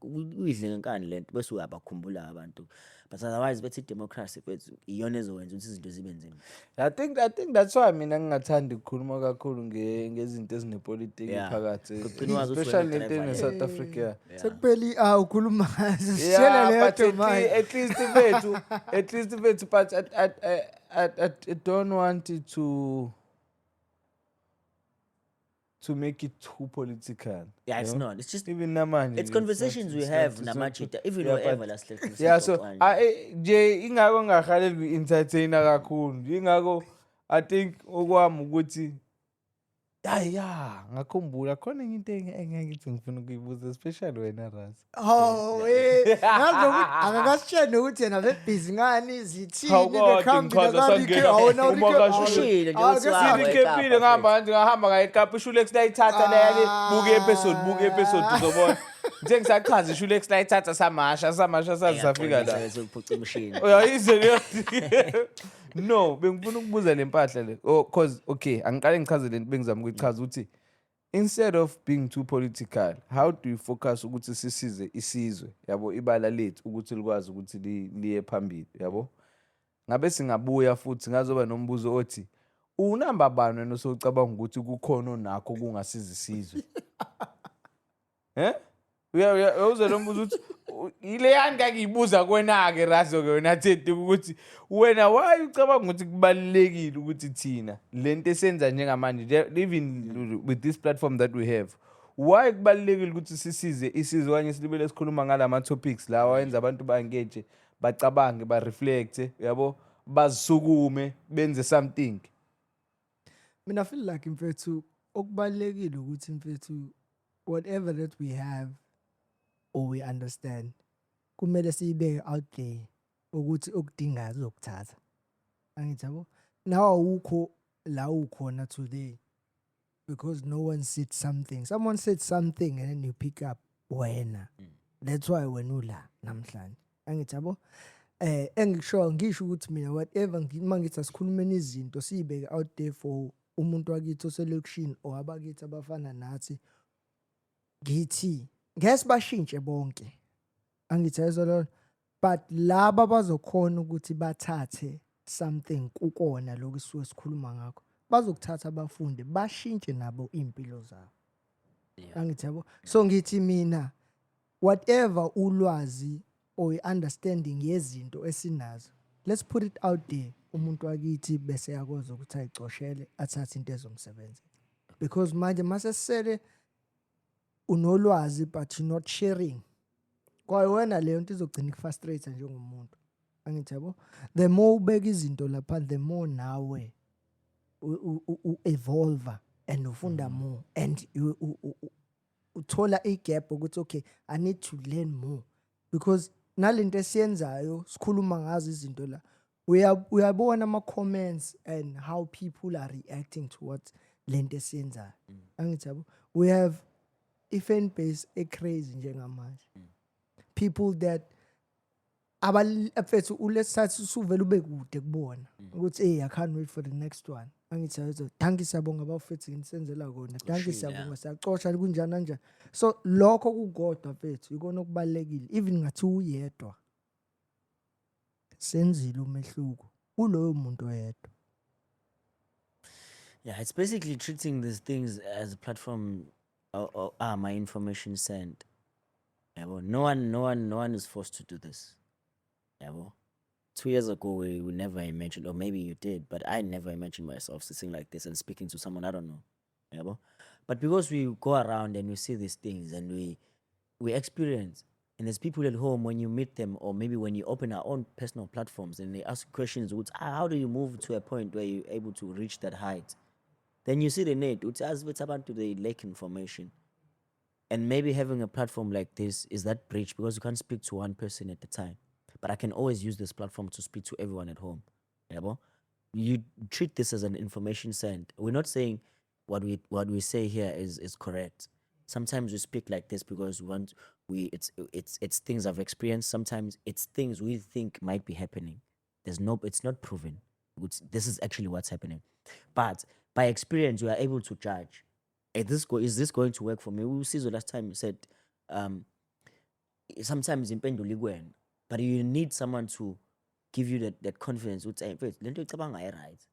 uyidle ngenkani lento bese uyabakhumbula abantu. But otherwise bethi democracy mfethu iyona ezokwenza ukuthi izinto zibe nzima. I think that's why mina ngingathandi ukukhuluma kakhulu ngezinto ezinepolitiki Yeah. phakathi, Kugcina wazi ukuthi especially wena lento driver. South Africa. Sekupheli ukhuluma ngazo Yeah, sitshela leyo but Tomai. at least bethu, but I don't want it to make it too political. Yeah, you it's know? not. It's just Even namanje. it's conversations we have namachita even though ever last Yeah, so nje ingako ngahaleli entertainer kakhulu. Ingako I think okwami ukuthi ngakhumbula khona into engithi ngifuna ukuyibuza especially wena Ras. Ngazi ukuthi akakasitshela ukuthi yena bebhizi ngani zithini Hawu, kodwa bekhambi ngichaza sangena uma Ushilo nje uthi Ah, wawe Ngikepile ngahamba ngayekapa iShulex layithatha leyali buke episode uzobona. Nje ngisachaza iShulex layithatha samasha saze safika la. ukuphuca umshini. Uyayize leyo. No, bengifuna ukubuza lempahla le. Oh, cause okay, angiqale ngichaze lento bengizama ukuyichaza ukuthi instead of being too political, how do you focus ukuthi sisize isizwe, yabo, ibala lethu ukuthi likwazi ukuthi liye phambili, yabo? Ngabe singabuya futhi ngazoba nombuzo othi unamba bani wena osocabanga ukuthi kukhona onakho kungasiza isizwe? Uyaze lo mbuzo uthi ile yani ngakiyibuza kwena ke Razo ke wena Thedi ukuthi wena why ucabanga ukuthi kubalekile ukuthi thina lento esenza njengamanje even with this platform that we have, why kubalekile ukuthi sisize isizwe kanye silibele sikhuluma ngalama topics lawa wenza abantu bangeje bacabange ba reflect, yabo, bazisukume benze something. Mina feel like mfethu okubalekile ukuthi mfethu whatever that we have or we understand kumele siyibeke out there ukuthi okudingayo uzokuthatha angithi yabo nawe awukho la ukhona today because no one said something. Someone said something and then you pick up wena. That's why when ula namhlanje. Angithi yabo ngisho ukuthi mina whatever mangithi asikhulumeni izinto siyibeke out there for umuntu wakithi oselokishini or abakithi abafana nathi ngithi ngesibashintshe bonke angithi ayizolo but laba bazokhona ukuthi bathathe something kukona lokho sisuke sikhuluma ngakho bazokuthatha abafunde bashintshe nabo impilo zabo angithi yabo so ngithi mina whatever ulwazi or understanding yezinto esinazo let's put it out there umuntu wakithi bese yakwazi ukuthi ayicoshele athathe into ezomsebenza because manje masesele unolwazi but you're not sharing kwaye wena leyo nto izogcina ikufrustrate njengomuntu angithi yabo the more ubeka izinto lapha the more nawe evolve and ufunda more and uthola igap ukuthi okay I need to learn more because nalento esiyenzayo sikhuluma ngazo izinto la uyabona ama comments and how people are reacting towards lento esiyenzayo angithi yabo we have a fan base crazy njengamanje people that abafethu ulethatha usuvela ube kude kubona ukuthi I can't wait for the next one angithi yazo thanki siyabonga abafethu ngisenzela kona thanki siyabonga siyacosha kunjani kanjani so lokho kugodwa mfethu ikona okubalekile even ngathi uyedwa senzile umehluko kuloyo muntu oyedwa. Yeah, it's basically treating these things as a platform my information sent. Yeah, well, no one is forced to do this. Yeah, well, 2 years ago we never imagined, or maybe you did, but I never imagined myself sitting like this and speaking to someone I don't know. Yeah, well, but because we go around and we see these things and we experience, and there's people at home when you meet them, or maybe when you open our own personal platforms and they ask questions, how do you move to a point where you're able to reach that height? Then you see the need, as what's about to the lack information. And maybe having a platform like this is that bridge because you can't speak to one person at a time. But I can always use this platform to speak to everyone at home. Yeah, well, you treat this as an information send. We're not saying what we say here is correct. Sometimes we speak like this because it's things I've experienced. Sometimes it's things we think might be happening. It's not proven. This is actually what's happening. But by experience, we are able to judge. Is this going to work for me? We see the last time you said sometimes impendulo ikweni, but you need someone to give you that confidence. Would say, lento icabanga right,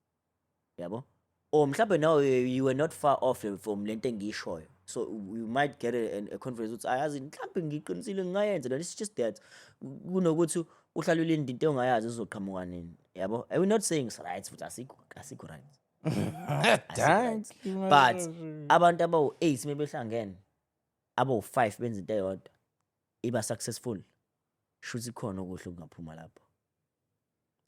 yabo. Or mhlawumbe now you were not far off from lento engishoyo, so you might get a confidence. Ayazi mhlawumbe ngiqinisile ngayenza. It's just that kunokuthi uhlala ulinde into ongayazi izoqhamuka nini, yabo. And we're not saying it's right, but asikho right. Thanks. But abantu abawu-8 mebehlangene abawu-5 benza into eyodwa iba successful shuthi khona okuhle kungaphuma lapho.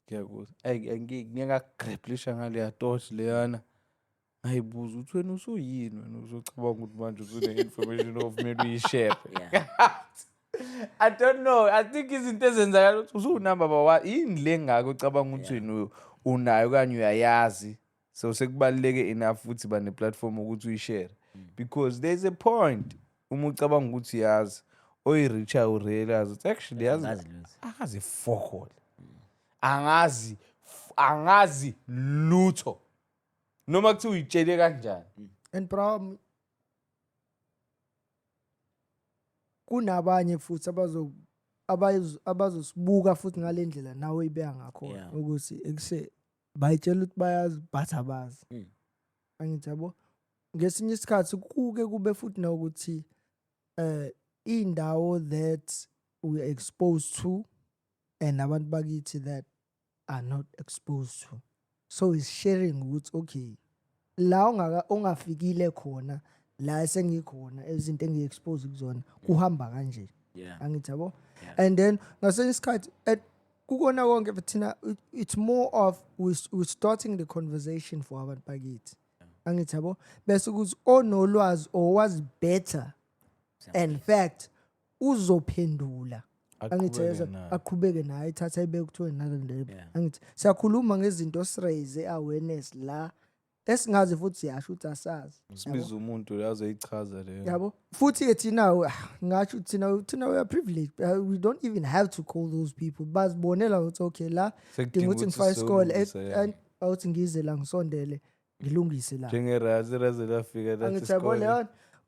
Ngiyakuzwa. Ngiyakagreblisha ngaleya torch leyana. Ngayibuza ukuthi wena usuyini wena uzocabanga ukuthi manje usune-information ovumele uyishare. I don't know. I think izinto ezenzakala ukuthi usunumber 1 yini le ngako ucabanga ukuthi wena unayo kanye uyayazi. So sekubaluleke enough ukuthi bane platform ukuthi uyishare because there's a point uma ucabanga ukuthi yazi oyireacha urealize ukuthi actually yazi fuck all angazi lutho noma kuthi uyitshele kanjani And problem kunabanye futhi abazosibuka futhi ngalendlela nawe ibeka ngakhona ukuthi ekuse bayitshela ukuthi bayazi but abazi angithi yabo ngesinye isikhathi kuke kube futhi na ukuthi indawo that we are exposed to and abantu bakithi that are not exposed to, so is sharing ukuthi okay la ongafikile khona la esengikhona izinto engi-expose kuzona kuhamba kanje angithi yabo and then ngasenye isikhathi kukona konke thina it's more of we starting the conversation for abantu bakithi angithi yabo bese ukuthi onolwazi or was better in fact uzophendula angithi aqhubeke naye ithatha ayibeke kuthiwe nalendebe angithi siyakhuluma ngezinto siraise awareness la esingazi futhi siyasho ukuthi asazi sibiza umuntu la azoyichaza leyo yabo futhi ke thina ngasho thina we are privileged we don't even have to call those people bazibonela ukuthi okay la dinga ukuthi ngifake isikole awuthi ngize la ngisondele ngilungise la njengerazi lafika la ngijabule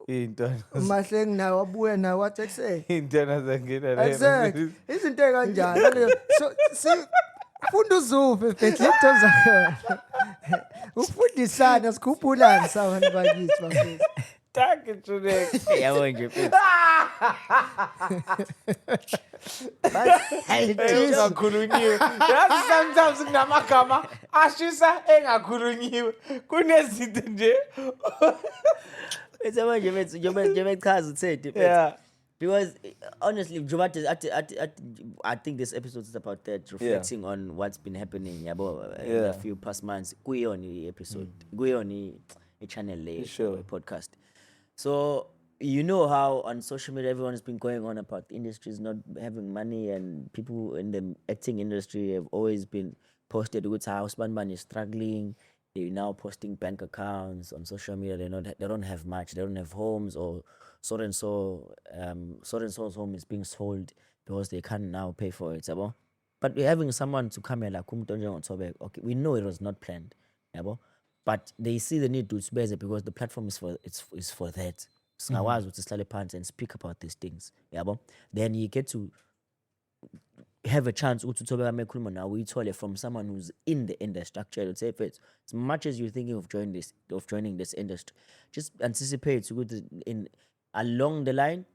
into mahle nginawo abuye nawo wathi ekuseni intana zangena la exactly izinto ekanjalo so funda uzuve bhetlito zakho ufundisana sikhuphulana sabantu bakithi bafethu take Judex yabo nje mfethu engakhulunyiwe yazi sometimes kunamagama ashisa engakhulunyiwe kunezinto nje It's manje mfethu njengoba echaza uThedi mfethu because honestly I think this episode is about that reflecting on what's been happening yabo in a few past months kuyona episode kuyona channel le podcast. So you know how on social media everyone has been going on about industries not having money and people in the acting industry have always been posted with how Spanman is struggling. They're now posting bank accounts on social media. They don't have much. They don't have homes or so and so's home is being sold because they can't now pay for it. But we're having someone to come here like okay, we know it was not planned, but they see the need to space it because the platform is for that. Singakwazi ukuthi sihlale phansi and speak about these things. Then you get to have a chance to talk now we told from someone who's in the industry. Actually, say as much as you're thinking of joining this industry, just anticipate to go in along the line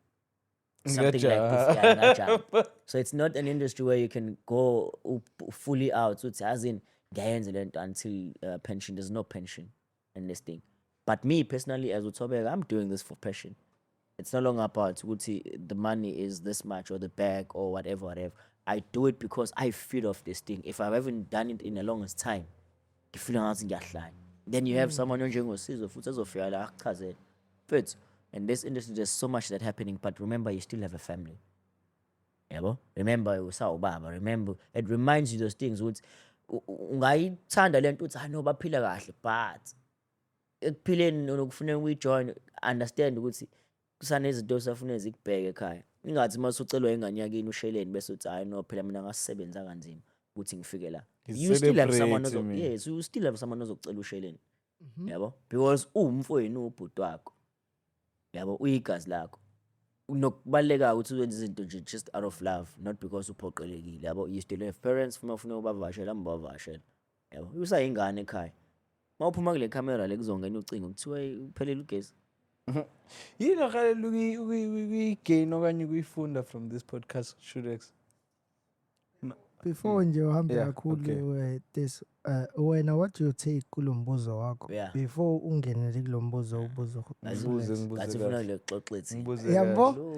something like this. So it's not an industry where you can go fully out. So it's as in until pension. There's no pension in this thing. But me personally, as Utsobe, I'm doing this for passion. It's no longer about the money is this much or the bag or whatever. I do it because I feel of this thing. If I haven't done it in a longest time, you feel then you have someone and this industry there's so much that happening, but remember you still have a family. Remember remember it reminds you those things which ungayithanda lento uthi no baphila kahle but ekuphileni nokufuna uyijoin understand ukuthi kusanezinto osafuna zikubheke ekhaya ingathi mase ucelwa ingane yakini usheleni bese uthi hayi no phela mina ngasisebenza kanzima ukuthi ngifike la you still have someone you still have someone ozokucela usheleni because umfowenu ubhuti wakho uyigazi lakho unokubaleka ukuthi uwenze izinto nje just out of love not because uphoqelekile you still have parents ufuna ubavashela mbavashela usayingane ekhaya mawuphuma kule camera le kuzongena ucingo kuthiwa uphelele ugesi yini akale uyigain okanye ukuyifunda from this podcast Judex before nje uhambe kakhulu this wena what you take kulombuzo wakho before ungenele kulombuzo ubuzo ngifuna le xoxethi yabo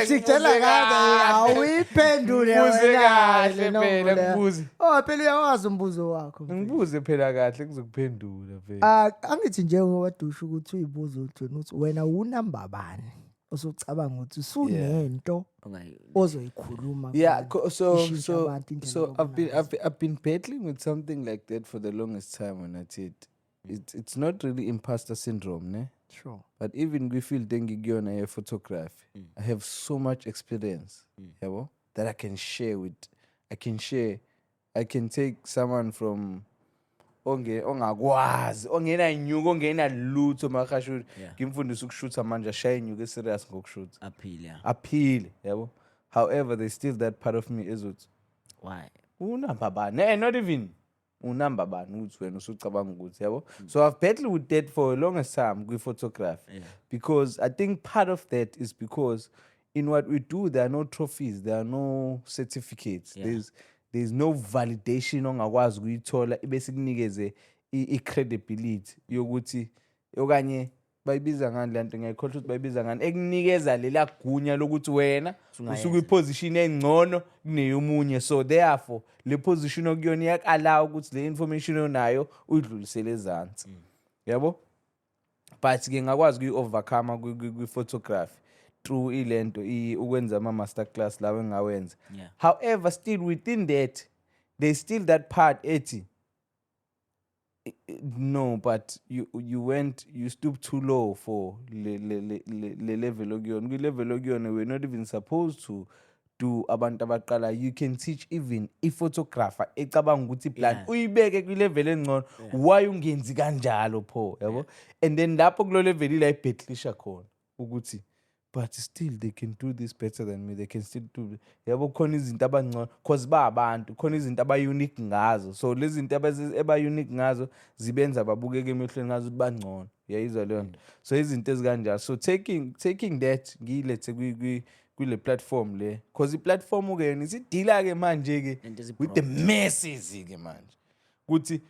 sicela kahle awuyiphendule kahle phela ngibuze phela uyawazi umbuzo wakho ngibuze phela kahle kuzokuphendula phela angithi njengoba dusha ukuthi uyibuza uthi wena unamba bani usucabanga ukuthi sunento ozoyikhuluma so I've been battling with something like that for the longest time when I said it's not really imposter syndrome ne sure but even we feel ngikuyona photography I have so much experience that I can take someone from ongakwazi ongena inyuko ongena lutho makasho ngimfundisa ukushutha manje ashaye inyuko serious ngokushutha aphile however there's still that part of me is why unamba bani not even unamba bani uthi wena usucabanga ukuthi so I've battled with that for a longest time with photography because I think part of that is because in what we do there are no trophies, there are no certificates, there's no validation ongakwazi ukuyithola bese kunikeze i-credibility yokuthi okanye bayibiza ngani lento ngiyakhohlwa ukuthi bayibiza ngani ekunikeza lela gunya lokuthi wena usuka iposition engcono kuneyomunye so therefore le position okuyona iyakala ukuthi le information onayo uyidlulisele ezantsi but ke ngakwazi ukuyi overcome kwi photography through ilento ukwenza ama masterclass lawo engawenza. Yeah. However, still within that, there's still that part ethi no, but you stooped too low for le level okuyona. Kwi level okuyona we're not even supposed to do abantu abaqala. You can teach even photographer ecabanga ukuthi plan Yeah. uyibeke kwi level engcono. Why ungenzi kanjalo pho, yabo? And then lapho kulo level ila ibhetlisha khona ukuthi but still they can do this better than me, they can still do, yabo, khona izinto abangcono cause ba abantu, khona izinto aba-unique ngazo, so lezi zinto eba-unique ngazo zibenza babukeke emehlweni ngazo ukuthi bangcono, yayizwa leyo nto. So izinto ezikanjalo, so taking that ngiyilethe kwile platform le, cause i-platform ke yona isidila-ke manje-ke And is it with the masses-ke manje, ukuthi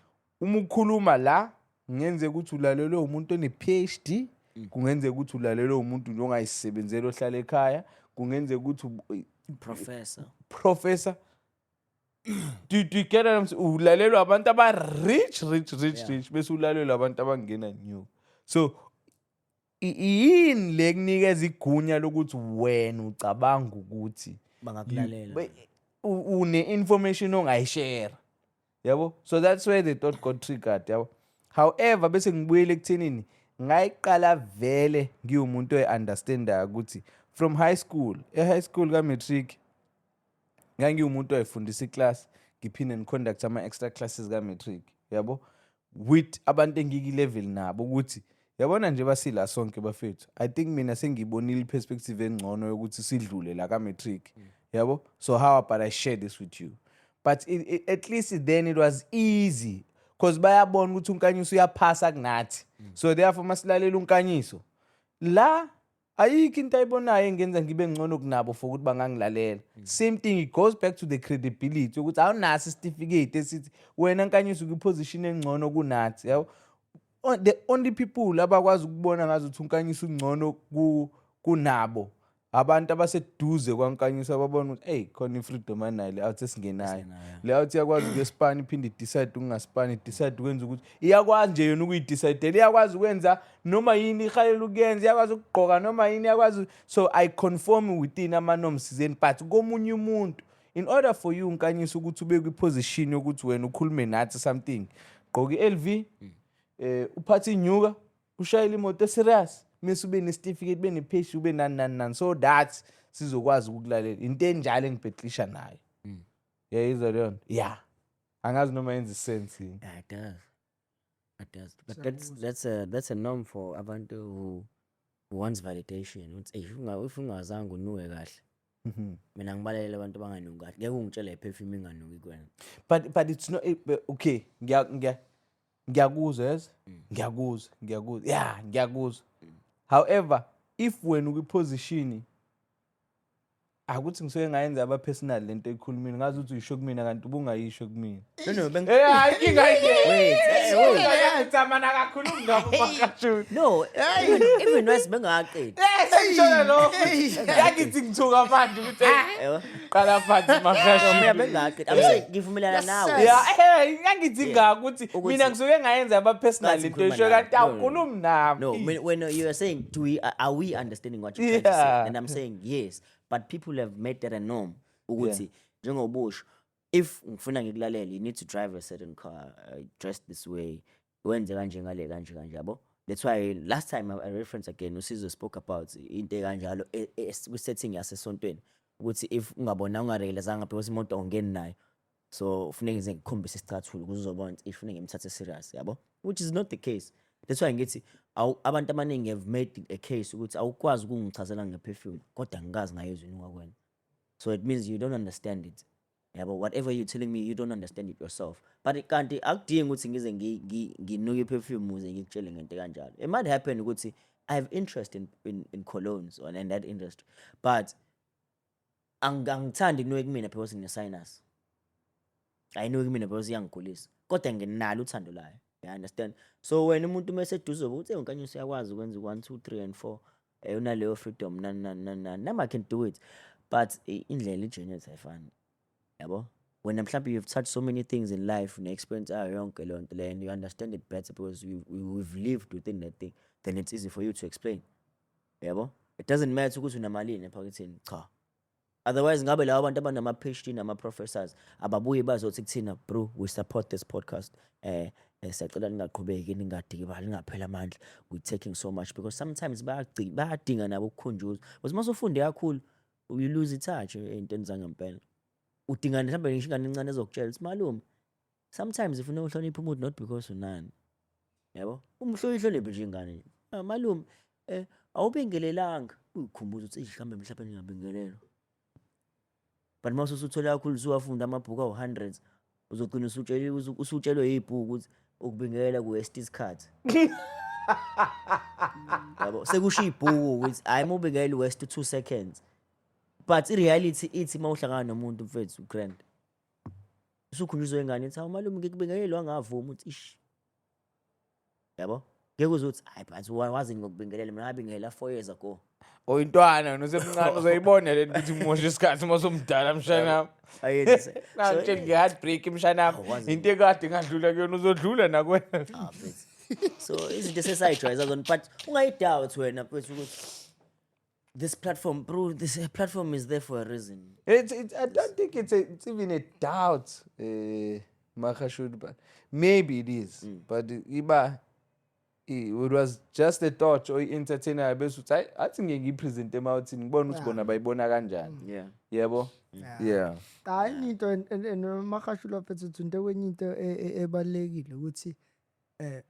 uma ukhuluma la ngenzeka ukuthi ulalelwe umuntu one-PhD, kungenzeka ukuthi ulalelwe umuntu nje ongayisebenzeli ohlala ekhaya, kungenzeka ukuthi professor. Do you get what I'm saying? Ulalelwa abantu aba-rich bese ulalelwa abantu abangena new. So yini le kunikeza igunya lokuthi wena ucabanga ukuthi bangakulalela. une-information ongayishare, yabo? So that's where the thought got triggered, yabo? However, bese ngibuyele ekuthenini ngayiqala vele ngiwumuntu oyi-understandayo ukuthi from high school ka-matric ngangiwumuntu oyifundisa iclass, ngiphinde ngiconduct ama-extra classes ka-matric, yabo, with abantu engiki-level nabo ukuthi yabona nje basila sonke bafethu, I think mina sengibonile i-perspective engcono yokuthi sidlule la ka-matric, yabo? So how about I share this with you? But at least then it was easy because bayabona ukuthi unkanyiso uyaphasa kunathi, so therefore masilalela unkanyiso la ayikho into ayibonayo engenza ngibe ngcono kunabo for ukuthi bangangilalela. Same thing, it goes back to the credibility ukuthi awunaso certificate esithi wena nkanyiso ukwiposition engcono kunathi, yabo? The only people abakwazi ukubona ngazo ukuthi unkanyiso ungcono kunabo abantu abaseduze kwaNkanyiso ababona ukuthi hey khona i-freedom anayo le out esingenayo, le out iyakwazi ukuyespana iphinde decide ukungaspani, decide ukwenza ukuthi iyakwazi nje yona ukuyidecide, iyakwazi ukwenza noma yini ihalela ukuyenza, iyakwazi ukugqoka noma yini, iyakwazi. So I conform within ama-norms then, but komunye umuntu in order for you Nkanyiso ukuthi ube kwi-position yokuthi wena ukhulume nathi something, gqoka i-LV, uphathe inyuka, ushayela imoto eserious, mase ube ne-certificate, ube ne-PhD, ube nani, so that sizokwazi ukulalela into enjalo engibhetlisha nayo. Yayizwa leyo nto? Yeah, angazi noma yenza sense. Yeah, it does. But that's a norm for abantu who wants validation. If ungazange unuke kahle, mina ngibalekele abantu abanganuki kahle, ngeke ungitshele i-perfume inganuki kuwena. But it's not okay. Ngiyakuzwa, yes? Ngiyakuzwa. Yeah, ngiyakuzwa. However, if wena ukwiposition akuthi ngisuke ngayenza aba personal lento ekhulumini, ngazi ukuthi uyisho kumina kanti ubungayisho kumina. Ngithama kakhuluma ngabo bakashuni. No, even wes bengaqedi. Sengishona lokho. Yakithi ngithuka manje ukuthi qala phansi makashuni. Mina bengaqedi. I'm saying ngivumelana nawe. Yeah, ngangithi ngaka ukuthi mina ngisuke ngayenza aba personal lento esho kanti awukhulumi nami. No, when you are saying are we understanding what you're trying to say? And I'm saying yes, but people have made that a norm ukuthi njengobusho, if ngifuna ngikulalele, you need to drive a certain car, dress this way, wenze kanje ngale kanje yabo. That's why last time I reference again uSizwe spoke about into kanjalo we-setting yasesontweni ukuthi if ungabona ungarealizanga because imoto ongeni nayo, so ufuneka ngize ngikhombise isicathulo ukuze uzobona if ufuneka ngimthathe serious, yabo, which is not the case. That's why ngithi abantu abaningi have made a case ukuthi awukwazi ukungichazela ngeperfume kodwa ngikazi ngayezwe inuka kwena. So it means you don't understand it. Yeah, but whatever you're telling me, you don't understand it yourself. But kanti akudingi ukuthi ngize nginuke iperfume ukuze ngikutshele ngento kanjalo. It might happen ukuthi I have interest in colognes or in that industry, but angithandi kunuke kumina because ngine-sinus. Ayinuke kumina because iyangigulisa kodwa nginalo uthando layo. You understand? So when umuntu meseduze ukuthi uNkanyiso uyakwazi ukwenza 1 2 3 and 4 unaleyo freedom nami I can do it, but indlela ijourney ayifani, yabo. When mhlawumbe you've touched so many things in life, une-experience yonke leyo nto leyo, and you understand it better because we've lived within that thing, then it's easy for you to explain, yabo. It doesn't matter ukuthi unamalini ephaketheni, cha. Otherwise ngabe labo bantu abanama PhD nama professors ababuye bazothi kuthina, bro, we support this podcast. Siyacela ningaqhubeki ningadikibali ningaphela amandla. We taking so much because sometimes bayadinga nabo ukukhunjuzwa. Because masufunde kakhulu you lose itouch ey'ntweni zangempela. Udinga mhlawumbe ngisho ingane encane ezokutshela ukuthi malume, sometimes if uhlonipha umuntu not because unani. Yabo? Umhloniphe nje ingane. Malume, awubingelelanga. Uyikhumbuza ukuthi mhlawumbe ngingabingelelwa. But mase usuthola kakhulu usuwafunda amabhuku awu-hundreds, uzogcina usutshelwe yibhuku ukuthi ukubingelela ku-waste isikhathi. Yabo, sekusho ibhuku ukuthi hayi uma ubingelela u-waste 2 seconds. But i-reality ithi uma uhlangana nomuntu mfethu grand. Usukhunjuzwa ingane ithi, malume ngikubingelele wangavuma uthi ish. Yabo? Ngeke uzothi hayi but wazi ngokubingelela mina ngabingelela 4 years ago. Oyintwana nosemncane uzoyibona le ukuthi umosha isikhathi masomdala mshana. Ayenze. Nanje nge-heartbreak mshana. Into ekade ngadlula kuyona uzodlula nakwena. So izinto esesayijwayeza zona but ungayidoubt wena mfethu ukuthi this platform, bro, this platform is there for a reason. I don't think it's even a doubt, Makashud, but maybe it is. But it was just a thought or entertainer bese uthi I think ngiyipresent emouthini ngibona ukuthi bona bayibona kanjani. Yeah. Yebo? Yeah. Hayi into noMakashula mfethu into kwenye into ebalekile ukuthi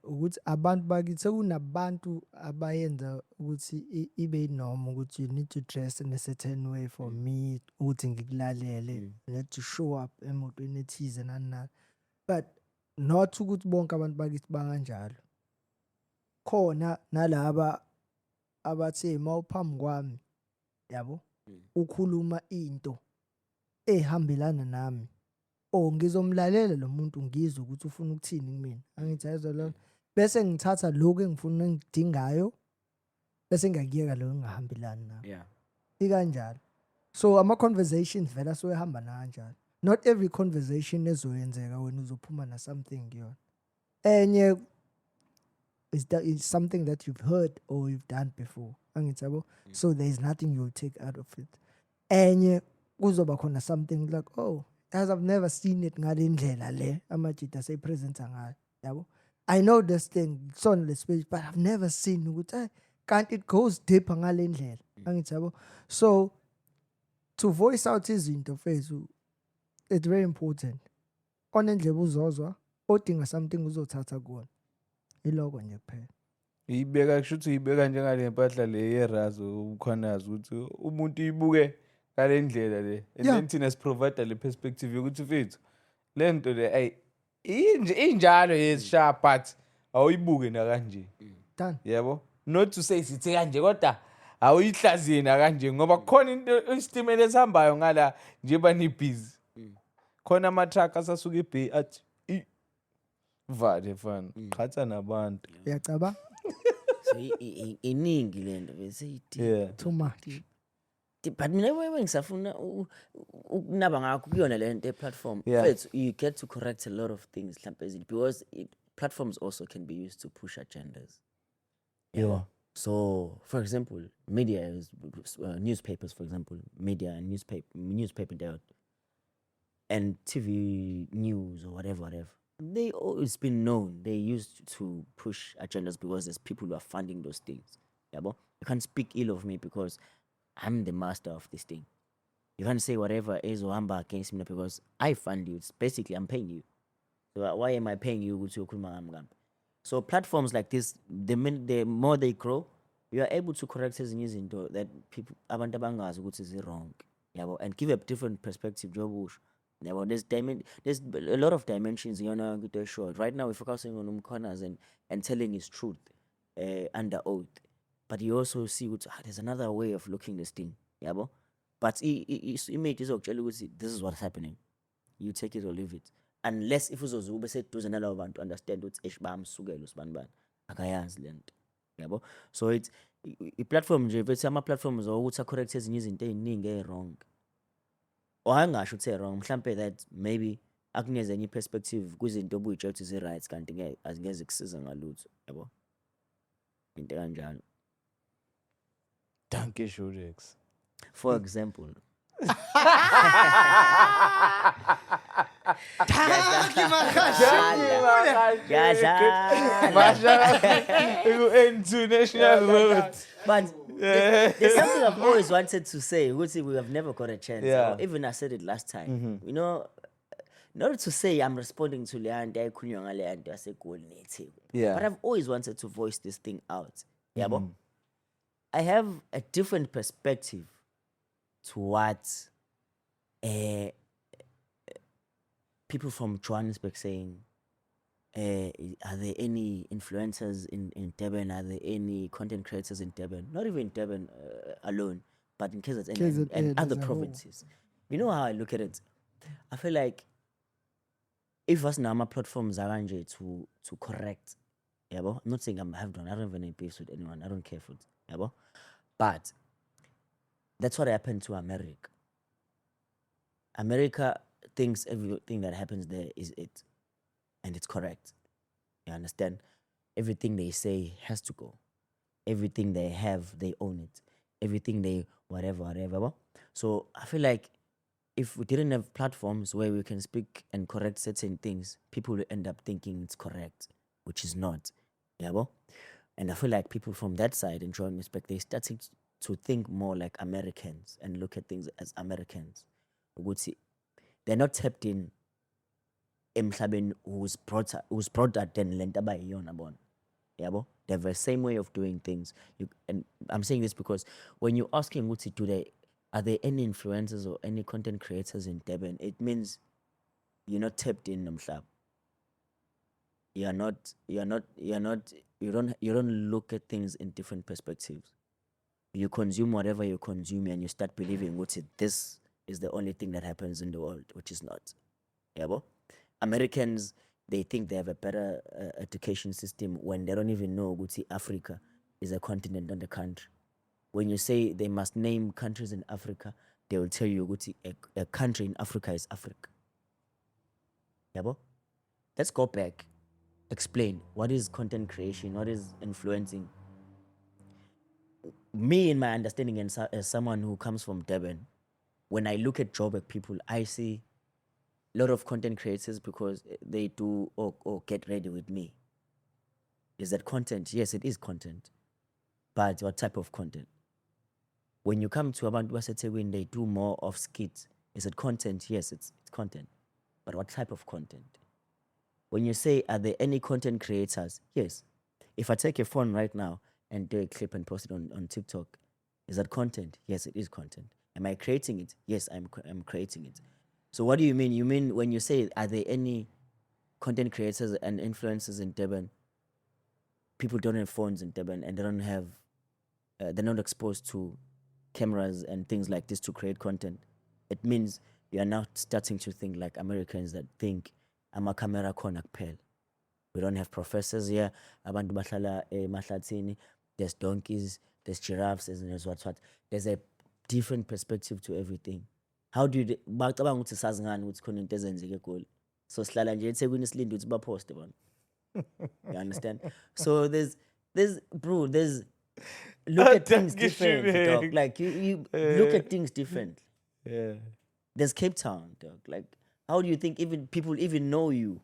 ukuthi abantu bakithi sekunabantu abayenza ukuthi ibe inoma ukuthi you need to dress in a certain way for me ukuthi ngikulalele, you need to show up emotweni ethize nani, but not ukuthi bonke abantu bakithi banganjalo. Khona nalaba abathi mawuphambi kwami yabo ukhuluma into ehambelana nami ngizomlalela lo muntu ngizwe ukuthi ufuna ukuthini kimi, angithi ayizwa lo, bese ngithatha lokho engifuna ngidingayo bese ngiyakuyeka lo engahambelani nawo. Yeah. Ikanjalo. So ama conversations vela soyahamba kanjalo. Not every conversation ezoyenzeka wena uzophuma na something kuyona. Enye is something that you've heard or you've done before. Angithi yabo. So there is nothing you'll take out of it. Enye kuzoba khona something like, oh, as I've never seen it ngale ndlela le amajita seyipresenta ngayo, yabo. I know this thing, it's on the page, but I've never seen ukuthi can't it goes deeper ngale ndlela. Angithi yabo. So to voice out izinto mfethu, it's very important. Onendlebe uzozwa, odinga something uzothatha kuona. Iloko nje kuphela. Ibeka kushuthi uyibeka njengale mpahla le yerazo ukhonazi ukuthi umuntu ibuke ngale ndlela le. And then thina siprovide le perspective yokuthi mfethu le nto le ay injalo yesharp but awuyibuke na kanje. Done. Yebo? Not to say sithi kanje kodwa awuyihlaziye na kanje ngoba kukhona into isitimela esihambayo ngala njengoba ni busy. Khona ama truck asasuka eBay athi vale fana qhatha nabantu. Uyacaba? So iningi lento bese Yeah. Too much. but mina ngisafuna ukunaba ngakho kuyona lento platform. Yeah. You get to correct a lot of things mhlambe because platforms also can be used to push agendas. Yeah. So for example, media is newspapers, for example, media and newspaper and TV news or whatever. They always been known. They used to push agendas because there's people who are funding those things. Yabo? You can't speak ill of me because I'm the master of this thing. You can't say whatever is or hamba against me because I fund you. It's basically I'm paying you. So why am I paying you? So platforms like this, the more they grow, you are able to correct as news into that people abantu abangazi ukuthi is wrong. Yabo? And give a different perspective. Now, there's a lot of dimensions, you know, short. Right now, we're focusing on corners and telling his truth under oath. But you also see there's another way of looking this thing. Yeah, but image is actually this is what's happening. You take it or leave it. Unless if uzozuba said to another one to understand what's ishbam sugelo sbanban. Akayazi lento. Yeah, so it's a platform nje vethu ama platforms ukuthi correct izinto eziningi wrong. Angasho ukuthi wrong mhlambe that maybe akunikeza enye perspective kwizinto obuyitshela ukuthi zi-right kanti azingeze kusiza ngalutho, yabo, into kanjalo. Danke Shorex. For example. International road. But there's something I've always wanted to say, which we have never got a chance. Yeah. Or even I said it last time. You know, in order to say I'm responding to Leanne, I say Yeah. but I've always wanted to voice this thing out. Yeah, but I have a different perspective to what people from Johannesburg saying. Are there any influencers in Durban? Are there any content creators in Durban? Not even Durban alone, but in KZN KZN and other as a whole. provinces. You know how I look at it? I feel like if us now platforms are to correct, yeah, bo? I'm not saying I don't have any beefs with anyone. I don't care for it, yeah, bo? But that's what happened to America. America thinks everything that happens there is it, and it's correct. You understand? Everything they say has to go. Everything they have, they own it. Everything they whatever. bo? So I feel like if we didn't have platforms where we can speak and correct certain things, people will end up thinking it's correct, which is not. Yeah, bo? And I feel like people from that side in Johannesburg, they're starting to think more like Americans and look at things as Americans. They're not tapped in emhlabeni who's brought that then lento abayiyona bona. Yabo? They have the same way of doing things. And I'm saying this because when you're asking are there any influencers or any content creators in Durban, it means you're not tapped in Nomhlab. You don't look at things in different perspectives. You consume whatever you consume and you start believing this is the only thing that happens in the world, which is not. Yabo? Americans, they think they have a better education system when they don't even know Africa is a continent, not a country. When you say they must name countries in Africa, they will tell you a country in Africa is Africa. Yabo? Let's go back. Explain what is content creation, what is influencing. Me, in my understanding, and as someone who comes from Durban, when I look at Joburg people, I see a lot of content creators because they do or get ready with me. Is that content? Yes, it is content. But what type of content? When you come to Abantu Basethekwini, they do more of skits. Is it content? Yes, it's content. But what type of content? When you say, are there any content creators? Yes. If I take a phone right now and do a clip and post it on TikTok, is that content? Yes, it is content. Am I creating it? Yes, I'm creating it. So what do you mean? You mean when you say, are there any content creators and influencers in Durban? People don't have phones in Durban and they don't have, they're not exposed to cameras and things like this to create content. It means you are now starting to think like Americans that think, I'm a camera khona kuphela. We don't have professors here. Abantu bahlala emahlathini. There's donkeys, there's giraffes, there's what. There's a different perspective to everything. How do you bacabanga ukuthi sazi ngani ukuthi khona into ezenzeke eGoli? So sihlala nje eThekwini silinde ukuthi baposte bona. You understand? So there's look at things different, dog. Like you look at things different. Yeah. There's Cape Town, dog. Like, how do you think people even know you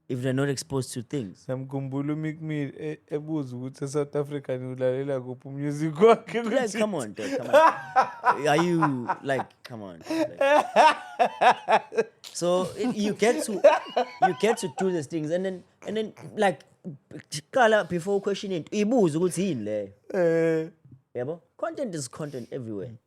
if they're not exposed to things? Samkhumbula uMikmil ebuza ukuthi eSouth Africa ulalela kuphi umusic wakhe. Like, come on, dog. Come on. Are you like, come on? Like, so you get to do these things, and then like, before questioning, ibuza ukuthi yini le. Yabo? Content is content everywhere.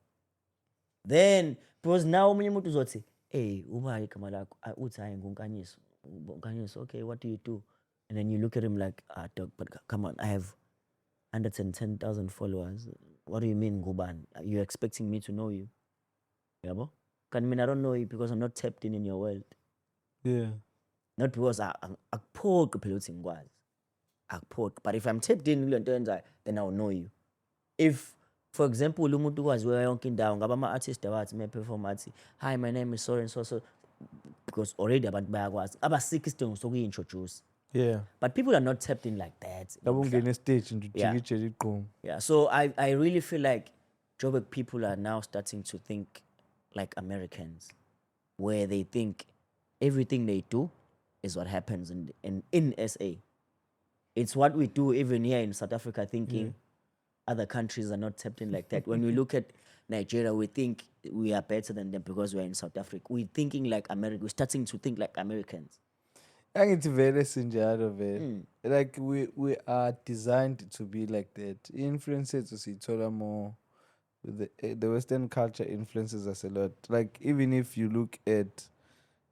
Then because now omunye umuntu uzothi, hey, uma igama lakho uthi hayi nguNkanyiso. Nkanyiso, okay, what do you do? And then you look at him like, dog, but come on, I have 110,000 followers. What do you mean, Guban? Are you expecting me to know you? Yabo? I mean, I don't know you because I'm not tapped in your world. Yeah. Not because akuphoqi phela ukuthi ngikwazi. Akuphoqi. But if I'm tapped in kule nto enzayo, then I'll know you. If, for example, umuntu ukwaziwe yonke indawo ngaba ama-artist abathi me-perform athi, hi, my name is so and so, because already abantu bayakwazi. Abasikho isidingo sokuyintroduce. Yeah. But people are not tapped in like that. Ngabungena stage nje Yeah. ujikijela igqomo. Yeah, so I really feel like Joburg people are now starting to think like Americans, where they think everything they do is what happens in SA. It's what we do even here in South Africa, thinking other countries are not tapped in like that. When we look at Nigeria, we think we are better than them because we're in South Africa. We're thinking like America. We're starting to think like Americans. Angithi vele sinjalo vele. Like we are designed to be like that. Influences siyithola more with the Western culture influences us a lot. Like even if you look at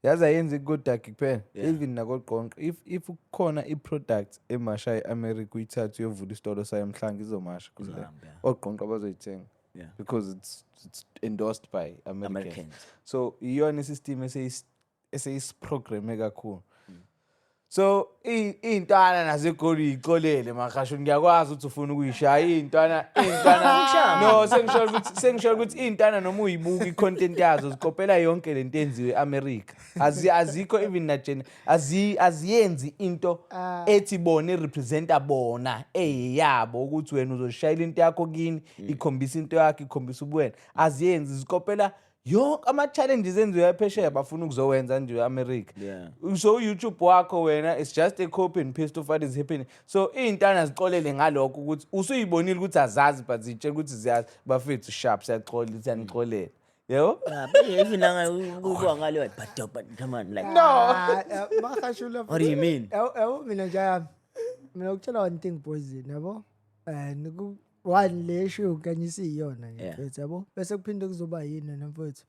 yazi ayenzi kodaki kuphela even nakoqonqa if kukhona i-product emasha e-America uyithatha uyovula isitolo sayo emhlanga izomasha Izohamba, yeah. oqonqa bazoyithenga Yeah. because it's endorsed by Americans. Americans. So iyona system eseyisiprogramme kakhulu. So iy'ntwana naseGoli uy'colele makashuni ngiyakwazi ukuthi ufuna ukuyishaya iy'ntwana no sengisho ukuthi iy'ntwana noma uyibuka i-content yazo zikopela yonke lento enziwe e-America azikho even najena aziyenzi into ethi bona representa bona eyabo ukuthi wena uzoshayela into yakho kini ikhombisa into yakho ikhombisa ubuwena aziyenzi zikopela yonke ama-challenges enziwe phesheya bafuna ukuzowenza nje e-America. Yeah. So YouTube wakho wena it's just a copy and paste of what is happening. So iy'ntwana ziqolele ngalokho ukuthi usuyibonile ukuthi azazi but zitshela ukuthi ziyazi bafethu sharp siyaxolela siyanixolela. Yebo? Even ukubuka ngalo but come on like Makashula. what do you mean? Yabo mina nje yami. Mina ukutshela one thing poison yabo. One le issue kanye siyona nje Yeah. mfethu yabo. Bese kuphinde kuzoba yini namfethu.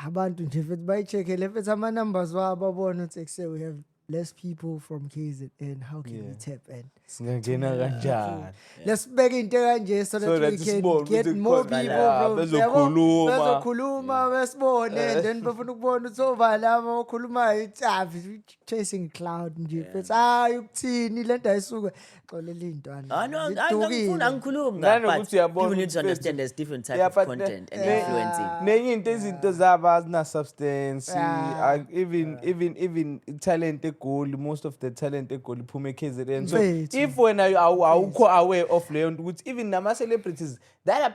Abantu nje mfethu bayicheckele mfethu ama numbers wabo abona ukuthi say we have less people from KZN. How can we tap in? Singangena kanjani? Let's beg into kanje so that So we that can sibone get ukuthi more khona people la, from bezokhuluma. bezokhuluma besibone and then bafuna ukubona ukuthi ovalama okhulumayo ithi chasing cloud nje mfethu hayi ukuthini lento ayisuke xolela intwana No, zidukile. angikhulumi Nanokuthi uyabona people need to ukuthi understand there's different types Yeah, of but content and Yeah. influencing. nenye into izinto zabo azina-substance Yeah. even talent egoli most of the talent egoli iphuma e-KZN. So Mfethu. if wena awukho aware of leyo nto ukuthi even nama-celebrities that are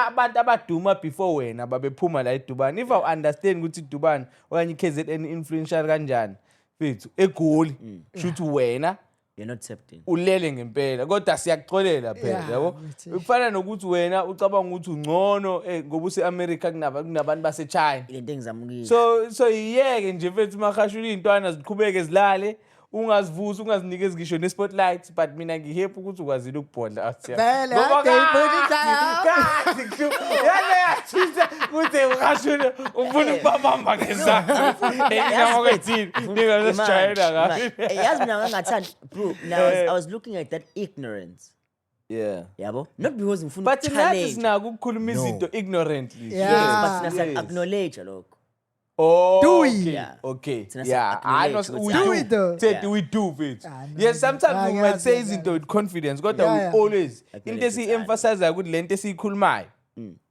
abantu abaduma before wena babephuma la edubane if awu-understand ukuthi idubane okanye i-KZN influential kanjani fethu egoli shuthi wena You're not tapped in. ulele ngempela kodwa siyakuxolela phela Yeah, yabo mfethu. kufana nokuthi wena ucabanga ukuthi ungcono ngoba use-America kunabantu base-China Ile ngizamukile. so yiyeke nje mfethu mahashula iy'ntwana ziqhubeke zilale ungazivusi ungazinikezi ngisho ne-spotlight but mina ngihappy ukuthi ukwazile ukubhodla out Vele, ade yibonisa yathisa ukuthi uhashule ufuna ukubabamba ngezandla engamokwethini ningasijayela kahle Yazi mina ngangathandi bro. Now I was looking at that ignorance. yeah Yabo? Not because ngifuna but nathi ukuchallenge. sinako ukukhuluma izinto ignorantly Yeah. Yes, but sina acknowledge lokho. Oh, Do we? okay, Yeah. okay, Thina yeah. I know siya-acknowledge we ukuthi Do it though. Said Yeah. we do it. Ah, no, Yes, sometimes ah, we yeah, might say yeah, izinto yeah. with confidence. Kodwa Yeah, we yeah. always Acknowledge into it, esiyi-emphasize ukuthi lento esiyikhulumayo.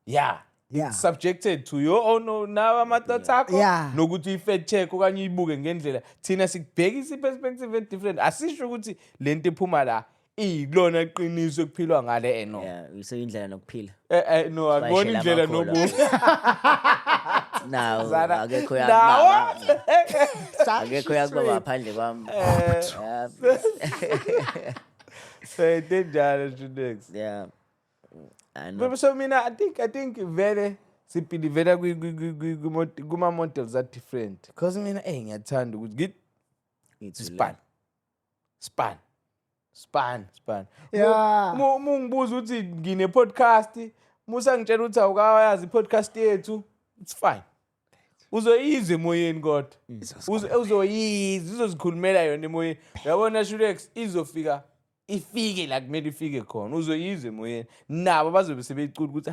Yeah. Yeah. It's subjected to your own nawa ama-thoughts akho Yeah. nokuthi uyi-fact check okanye uyibuke ngendlela thina sikubhekisa i-perspective e-different asisho ukuthi lento ephuma la iyikulona iqiniso ekuphilwa ngale no Yeah, useyindlela nokuphila. no akubona Bayishela indlela amakhono. nobuhle Now Zara. akekho Nawo. yakubaba. Akekho yakubaba ngaphandle kwami. Denjalo Judex. Yeah. I know. So mina I think vele sibhilivela kuma models are different because mina ngiyathanda ukuthi It's span Yeah. mungibuza ukuthi ngine podcast musa ngitshela ukuthi awukayazi podcast yethu it's fine uzoyizwe emoyeni kodwa uzoyizwa uzozikhulumela yona emoyeni yabona Shulex izofika ifike la kumele ifike khona uzoyizwe emoyeni nabo bazobe sebecula ukuthi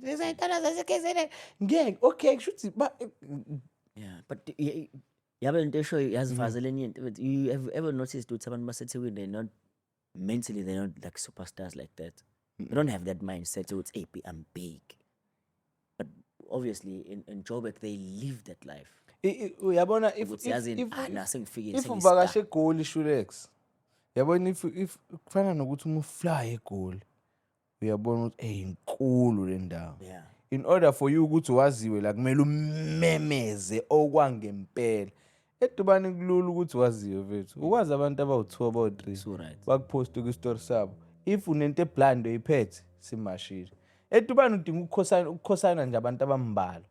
lezayintana zaseKZN ngeke okay kushuthi Yeah, but yabe into esho yazivazela enye into but you have ever noticed ukuthi abantu baseThekwini they're not mentally they're not like superstars like that. They don't have that mindset so it's I'm big. But obviously in Joburg they live that life. uyabona ukuthi yazini sengifikile if uvakashe eGoli Shulex yabona if kufana nokuthi uma ufly eGoli uyabona ukuthi inkulu le ndawo yeah in order for you ukuthi waziwe la kumele umemeze okwangempela edubani kulula ukuthi waziwe mfethu ukwazi abantu abawu2 abawu3 so right bakupost ku story sabo if unento eblind oyiphethe simashile edubani udinga ukukhosana nje abantu abambala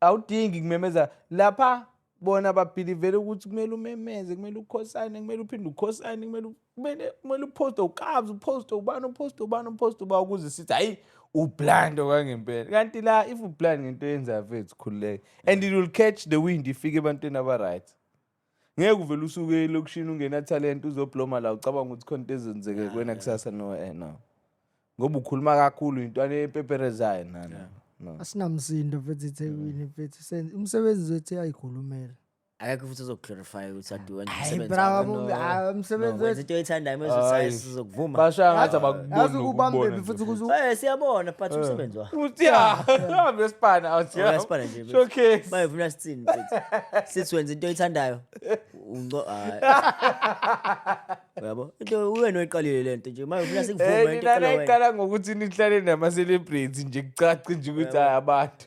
awudingi kumemeza lapha bona babelievele ukuthi kumele umemeze kumele ukhosane kumele uphinde ukhosane kumele upost ukabs upost ubani ukuze sithi hayi ublind okwangempela kanti la if ublind ngento yenza mfethu khululeke and it will catch the wind ifike ebantwini aba right ngeke uvele usuke elokushini ungena talent uzobloma la ucabanga ukuthi khona ezenzeke kwena kusasa no ngoba ukhuluma kakhulu intwana epeperezayo no asinamsindo mfethu eThekwini mfethu umsebenzi wethu ayikhulumela akekho futhi uzoclarify ukuthi adu hayi bravo umsebenzi wethu into oyithandayo mase sizokuvuma basha ngathi abakuboni azukubambe futhi kuze siyabona but umsebenzi wa uthi hambe esipana awuthi uyasipana nje showcase bayivuna sithini mfethu sithi wenza into oyithandayo ungo yabo into uwe noyiqalile lento nje mayivuna sikuvuma into eqala iqala ngokuthi nihlale nama celebrities nje kucaca nje ukuthi abantu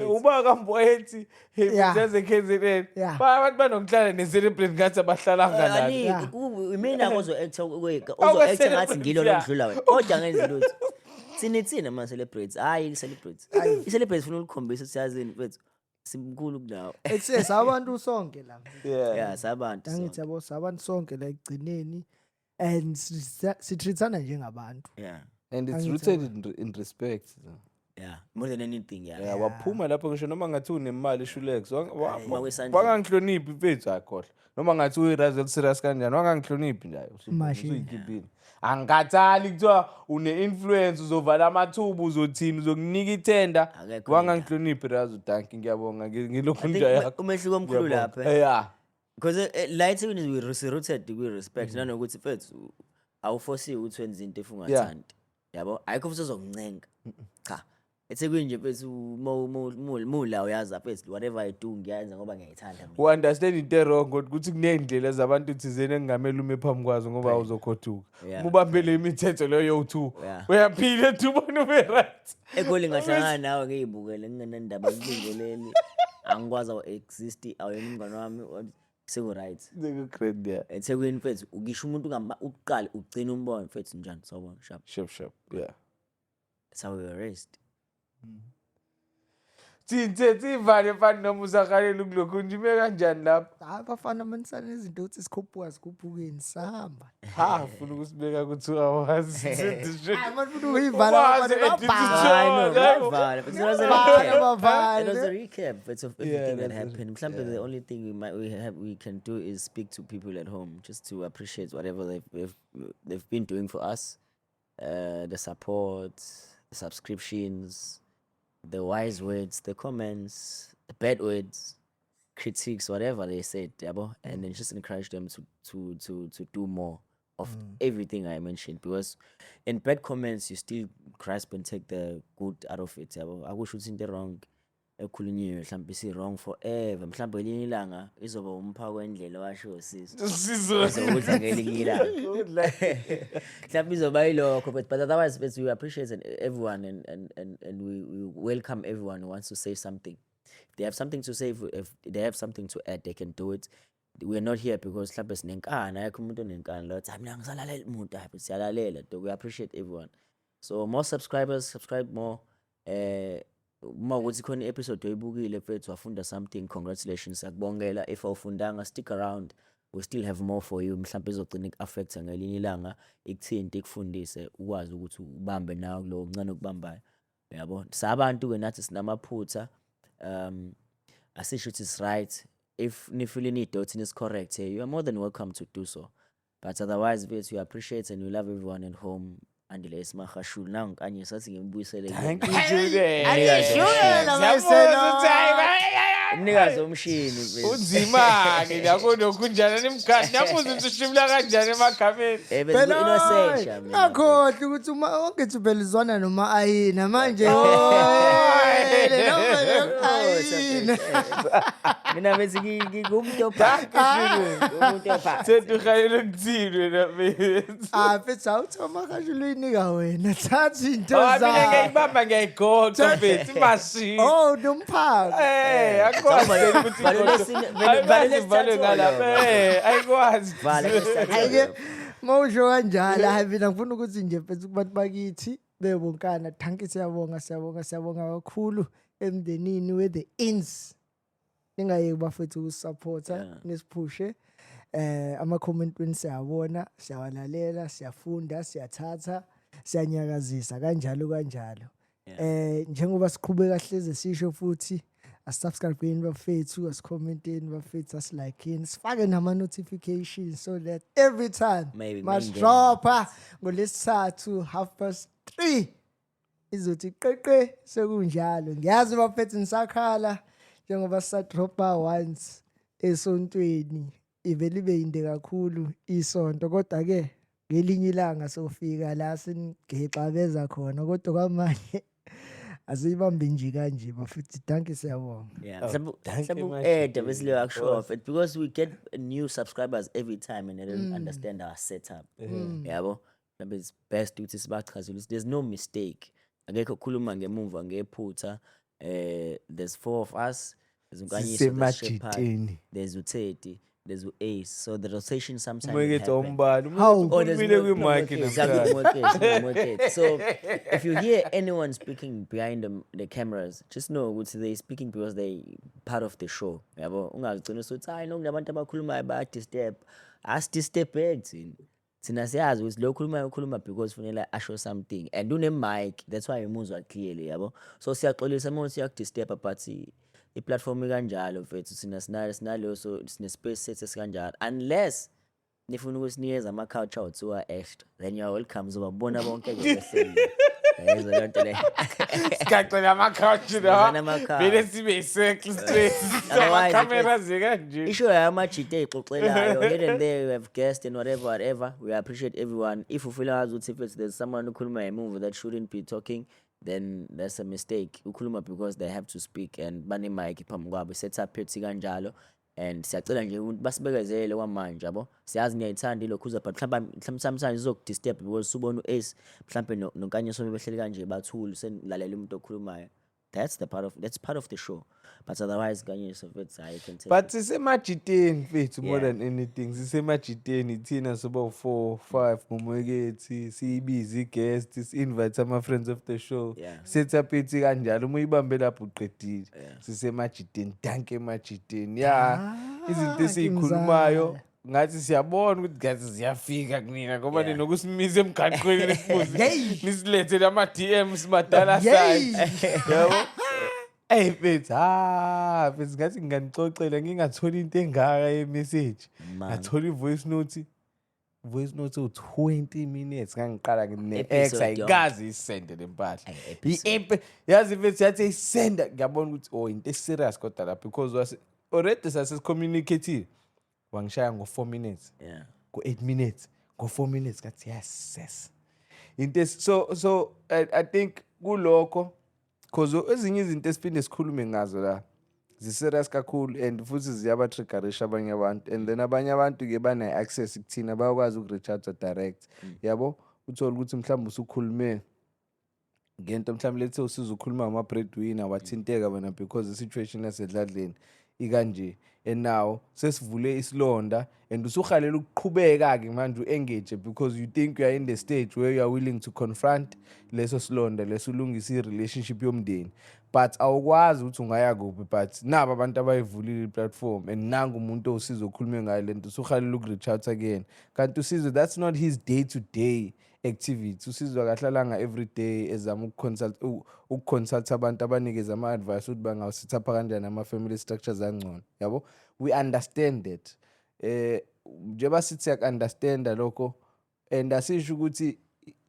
uba kamboyethi hebuzaze KZN abantu banokuhlala ne celebrity ngathi abahlala kanjani mina ngozo actor ozo actor ngathi ngilo lokudlula wena kodwa ngenza lutho sinithina ama celebrities hayi celebrities i-celebrities ufuna ukukhombisa siyazini mfethu simkhulu kunawo excess abantu sonke la yeah sabantu angithi yabo sabantu sonke la egcineni and sitreatana njengabantu yeah and it's rooted in respect yeah more than anything yeah waphuma lapho ngisho noma ngathi unemali Shulex wangangihloniphi mfethu akhohle noma ngathi uyirazeli serious kanjani wangangihloniphi nje usuyikipini angathali kuthiwa une influence uzovala amathubu uzothini uzokunika ithenda wangangihloniphi razo thank ngiyabonga ngilokhu nje yakho umehluko omkhulu lapha yeah because light when we rooted we respect nanokuthi mfethu awuforce ukuthi wenze into efungathandi yabo ayikho futhi uzokuncenga cha eThekwini nje mfethu mula uyazi mfethu whatever I do ngiyayenza ngoba ngiyayithanda mina u-understand into wrong ukuthi kunendlela zabantu thizeni engamele ume phambi kwazo ngoba uzokhothuka ubambele imithetho leyo yo2 uyaphila etubona ube right eGoli ngahlangana nawe ngiyibukele ngingenandaba ngibingeleni angikwazi exist awuyena umngane wami seku right great yeah eThekwini mfethu ukisho umuntu uqala ugcina umbone mfethu njani sawubona sharp yeah that's how we were raised Tivale fana nomusakhalele kulokhu njime kanjani lapha abafana manisana izinto ukuthi sikhuphukeni sahamba ufuna ukusibeka ku2 hours manje uyivala a recap of everything that happened the only thing we can do is speak to people at home just to appreciate whatever they've been doing for us, the support, the subscriptions, the wise words, the comments, the bad words, critiques, whatever they said, and then just encourage them to do more of everything I mentioned, because in bad comments you still grasp and take the good out of it. I wish you'd seen the wrong ekhulunyiwe mhlawumbe si wrong forever mhlawumbe elinye ilanga izoba umpha kwendlela washo sizo uzokudla ngelinye ilanga mhlawumbe izoba yilokho, but otherwise we appreciate everyone and we welcome everyone who wants to say something. If they have something to say, if they have something to add, they can do it. We're not here because mhlawumbe sinenkani ayikho umuntu onenkani lothi mina ngisalalela umuntu happy siyalalela. We appreciate everyone, so more subscribers, subscribe more. Uma ukuthi khona episode oyibukile mfethu wafunda something, congratulations, akubongela. If awufundanga, stick around, we still have more for you. Mhlawumbe izogcina ikuaffect ngelinye ilanga, ikuthinte, ikufundise, ukwazi ukuthi ubambe nawe lo ncane ukubambayo, yabo. Sabantu ke nathi sinamaphutha, asisho ukuthi it's right. If nifeel need to is correct, you are more than welcome to do so, but otherwise we appreciate and we love everyone at home. Andile esimahashulu nangu kanye sathi ngimubuyisele ke. Thank you Jude. Umnikazi omshini unzima ke yakho nokunjana nemgadi nakuze ushimla kanjani emagameni. Innocent akhohle ukuthi uma onke thubelizwana noma ayina manje Ngiyakuvele noma ngiyakufayina. Mina bese ngikumuntu ophansi. Umuntu ophansi. Setuhalela ukuthini wena mfethu? Mfethu awuthoma kanje uyinika wena. Thatha into Mina zakho. ngiyayibamba ngiyayigoqa mfethu imashini. Oh, nomphako. Akwazi ukuthi Valele ngalapha. Ayikwazi. Ake mawusho kanjalo hayi mina ngifuna ukuthi nje mfethu kubantu bakithi bebonkana thanki siyabonga kakhulu emndenini we the ins. Ningayeki bafethu ukusupporta nesiphushe ama comment wenu siyabona siyawalalela siyafunda siyathatha siyanyakazisa kanjalo njengoba siqhubeka hleze sisho futhi asubscribe bafethu asicommenteni bafethu asilikeeni sifake nama notifications so that every time must drop ngolesithathu 3:30 izothi qeqe sekunjalo ngiyazi bafethu nisakhala njengoba sadropa once esontweni ivele ibe inde kakhulu isonto kodwa ke ngelinye ilanga sofika la sinigexa beza khona kodwa kwamanje asiyibambe nje kanje bafethu thank siyabonga. Basically workshop because we get new subscribers every time and they don't understand our setup. Yabo it's best ukuthi sibachazile there's no mistake akekho khuluma ngemuva ngephutha there's 4 of us there's Sisemajiteni. there's uThedi there's Ace so the rotation sometimes Umekethe happen. umbani. There's Ukhulumile no kwi-mic exactly, namhlanje. no case. So if you hear anyone speaking behind the cameras, just know ukuthi they speaking because they part of the show. Yabo ungagcina usuthi hayi nokunabantu abakhulumayo bayadisturb. Asdisturb thina siyazi ukuthi lo khuluma because funela asho something and une-mic that's why umuzwa clearly yabo. So siyaxolisa uma siyakudisturb but i-platform kanjalo mfethu thina sinalo so sine-space set esikanjalo unless nifuna ukusinikeza ama-culture othiwa extra then you are welcome zobabona bonke ke behleli yezo lonto le Sigaxe nama-couch Sizana la. ama-couch. Vele sibe yi-circle straight. Otherwise, Ama-camera kanje. isho yamajita eyixoxelayo here and there we have guests and whatever we appreciate everyone if you feel as if there's someone ukhuluma ngemuva that shouldn't be talking then that's a mistake ukhuluma because they have to speak and bane-mic phambi kwabo setup yethu kanjalo and siyacela nje ukuthi basibekezele kwamanje yabo siyazi niyayithanda ilokhu uza but mhlawumbe sometimes izokudisturb because subona u-Ace mhlawumbe nonkanyeso behleli kanje bathule senilalela umuntu okhulumayo that's part of the show but otherwise kanyeso mfethu I can tell But sisemajiteni mfethu more than anything. Sisemajiteni thina soba 4-5 ngomokethi siyibiza i-guest si-invite ama-friends of the show. Yeah. Setup ethi kanjalo uma uyibambe lapho uqedile. Sisemajiteni danke emajiteni. Izinto esiyikhulumayo ngathi siyabona ukuthi gathi ziyafika kunina ngoba ninokusimisa emgaqweni nesibuzi nisilethe nama-DMs madala side yabo mfethu mfethu ngathi nginganicocela ngingatholi into engaka ye-message ngathola i-voice note u-20 minutes ngangiqala ne-ex ayikazi isende le mpahla i-app yazi mfethu yathi isenda ngiyabona ukuthi into eserious kodwa la because already sasesicommunicative wangishaya ngo-4 minutes ngo-8 minutes ngo-4 minutes ngathi yes into so I think kulokho because ezinye izinto esiphinde sikhulume ngazo la ziserious kakhulu and futhi ziyabatriggerisha abanye abantu and then abanye abantu ke bane-access kuthina bayakwazi uku-recharge direct yabo uthola ukuthi mhlawumbe usukhulume ngento mhlawumbe lethe usizokhuluma ngama-breadwinner wathinteka wena because i-situation yasedladleni ikanje and now sesivule isilonda and usuhalela ukuqhubeka-ke manje u-engage because you think you are in the stage where you are willing to confront leso silonda leso ulungisa i-relationship yomndeni but awukwazi ukuthi ungaya kuphi but nabo abantu abayivulile i-platform and nangu umuntu owusizo okhulume ngayo lento usuhalela uku-reach again kanti usizo that's not his day to day activity usizwa kahlalanga every day ezama ukuconsult abantu abanikeza ama-advice ukuthi bangawusithapha kanjani ama-family structures angcono yabo we understand that njengoba sithi siyaku-understanda lokho and asisho ukuthi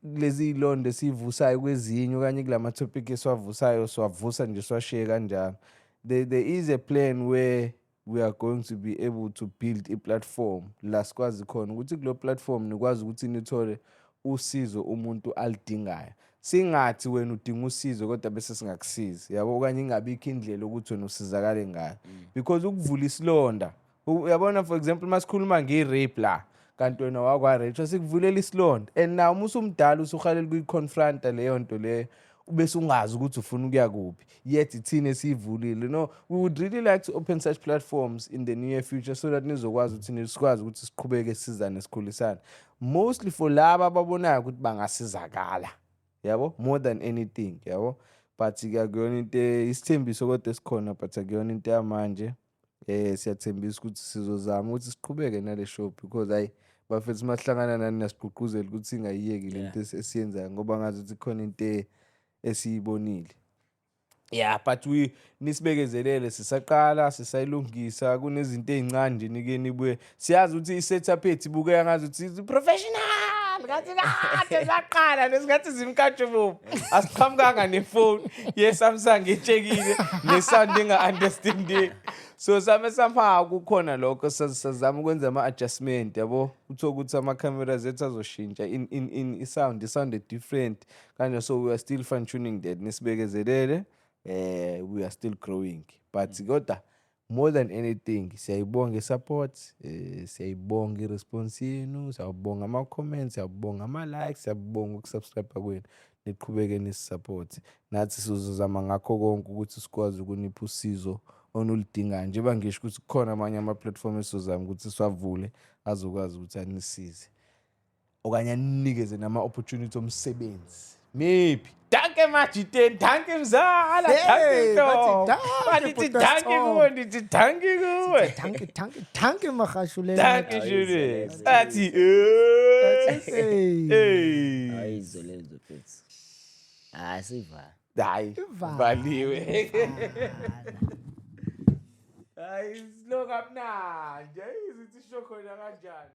lezi iy'londa esiyivusayo kwezinye okanye kula ma-topic esiwavusayo siwavusa nje siwashiye kanjalo there is a plan where we are going to be able to build a platform la sikwazi khona ukuthi kulo platform nikwazi ukuthi nithole usizo umuntu alidingayo singathi wena udinga usizo kodwa bese singakusizi yabo, okanye ingabikho indlela ukuthi wena usizakale ngayo, because ukuvula isilonda uyabona, for example masikhuluma nge-rape la kanti wena wakwa-rape sikuvulela isilonda, and now uma usumdala usuhalela kuyi-confronta leyo nto leyo ubese ungazi ukuthi ufuna ukuya kuphi, yet ithina esiyivulile. No, we would really like to open such platforms in the near future so that nizokwazi ukuthi sikwazi ukuthi siqhubeke sizane sikhulisane, mostly for laba ababonayo ukuthi bangasizakala yabo, more than anything yabo. But akuyona into isithembiso kodwa esikhona, but akuyona into yamanje. Siyathembisa ukuthi sizozama ukuthi siqhubeke nale show, because hayi bafethu masihlangana nani nasigqugquzela ukuthi singayiyeki lento esiyenzayo, ngoba ngazi ukuthi khona into esiyibonile. Yeah, but nisibekezelele, sisaqala sisayilungisa, kunezinto ezincane nje nike nibuye. Siyazi ukuthi i-setup yethu ibukeka ngazi ukuthi professional, ngathi kade zaqala lesingathi zimkatshubhu. Asiqhamukanga nefone ye-Samsung etshekile ne-sound enga-understanding. So somehow kukhona lokho sazama ukwenza ama-adjustment yabo, uthola ukuthi ama-camera zethu azoshintsha in i-sound different kanje. So we are still fine tuning that, nisibekezelele. We are still growing, but kodwa more than anything siyayibonga i-support, siyayibonga i-response yenu, siyabonga ama-comments, siyabonga ama-likes, siyabonga ukusubscribe kwenu, niqhubeke nisi-support. Nathi sizozama ngakho konke ukuthi sikwazi ukunipha usizo onulidingayo, njengoba ngisho ukuthi kukhona amanye ama-platform esizozama ukuthi siwavule azokwazi ukuthi anisize okanye anikeze nama-opportunity omsebenzi. Maybe danke Majiten, danke Mzala, danke Ntombi, bathi danke kuwe, ndithi danke kuwe, Danke Magashule. danke Julius, athi Ayizolo lezo mfethu. Siva. hayi valiwe, hayi silokhu amnanje, izithi sho khona kanjani.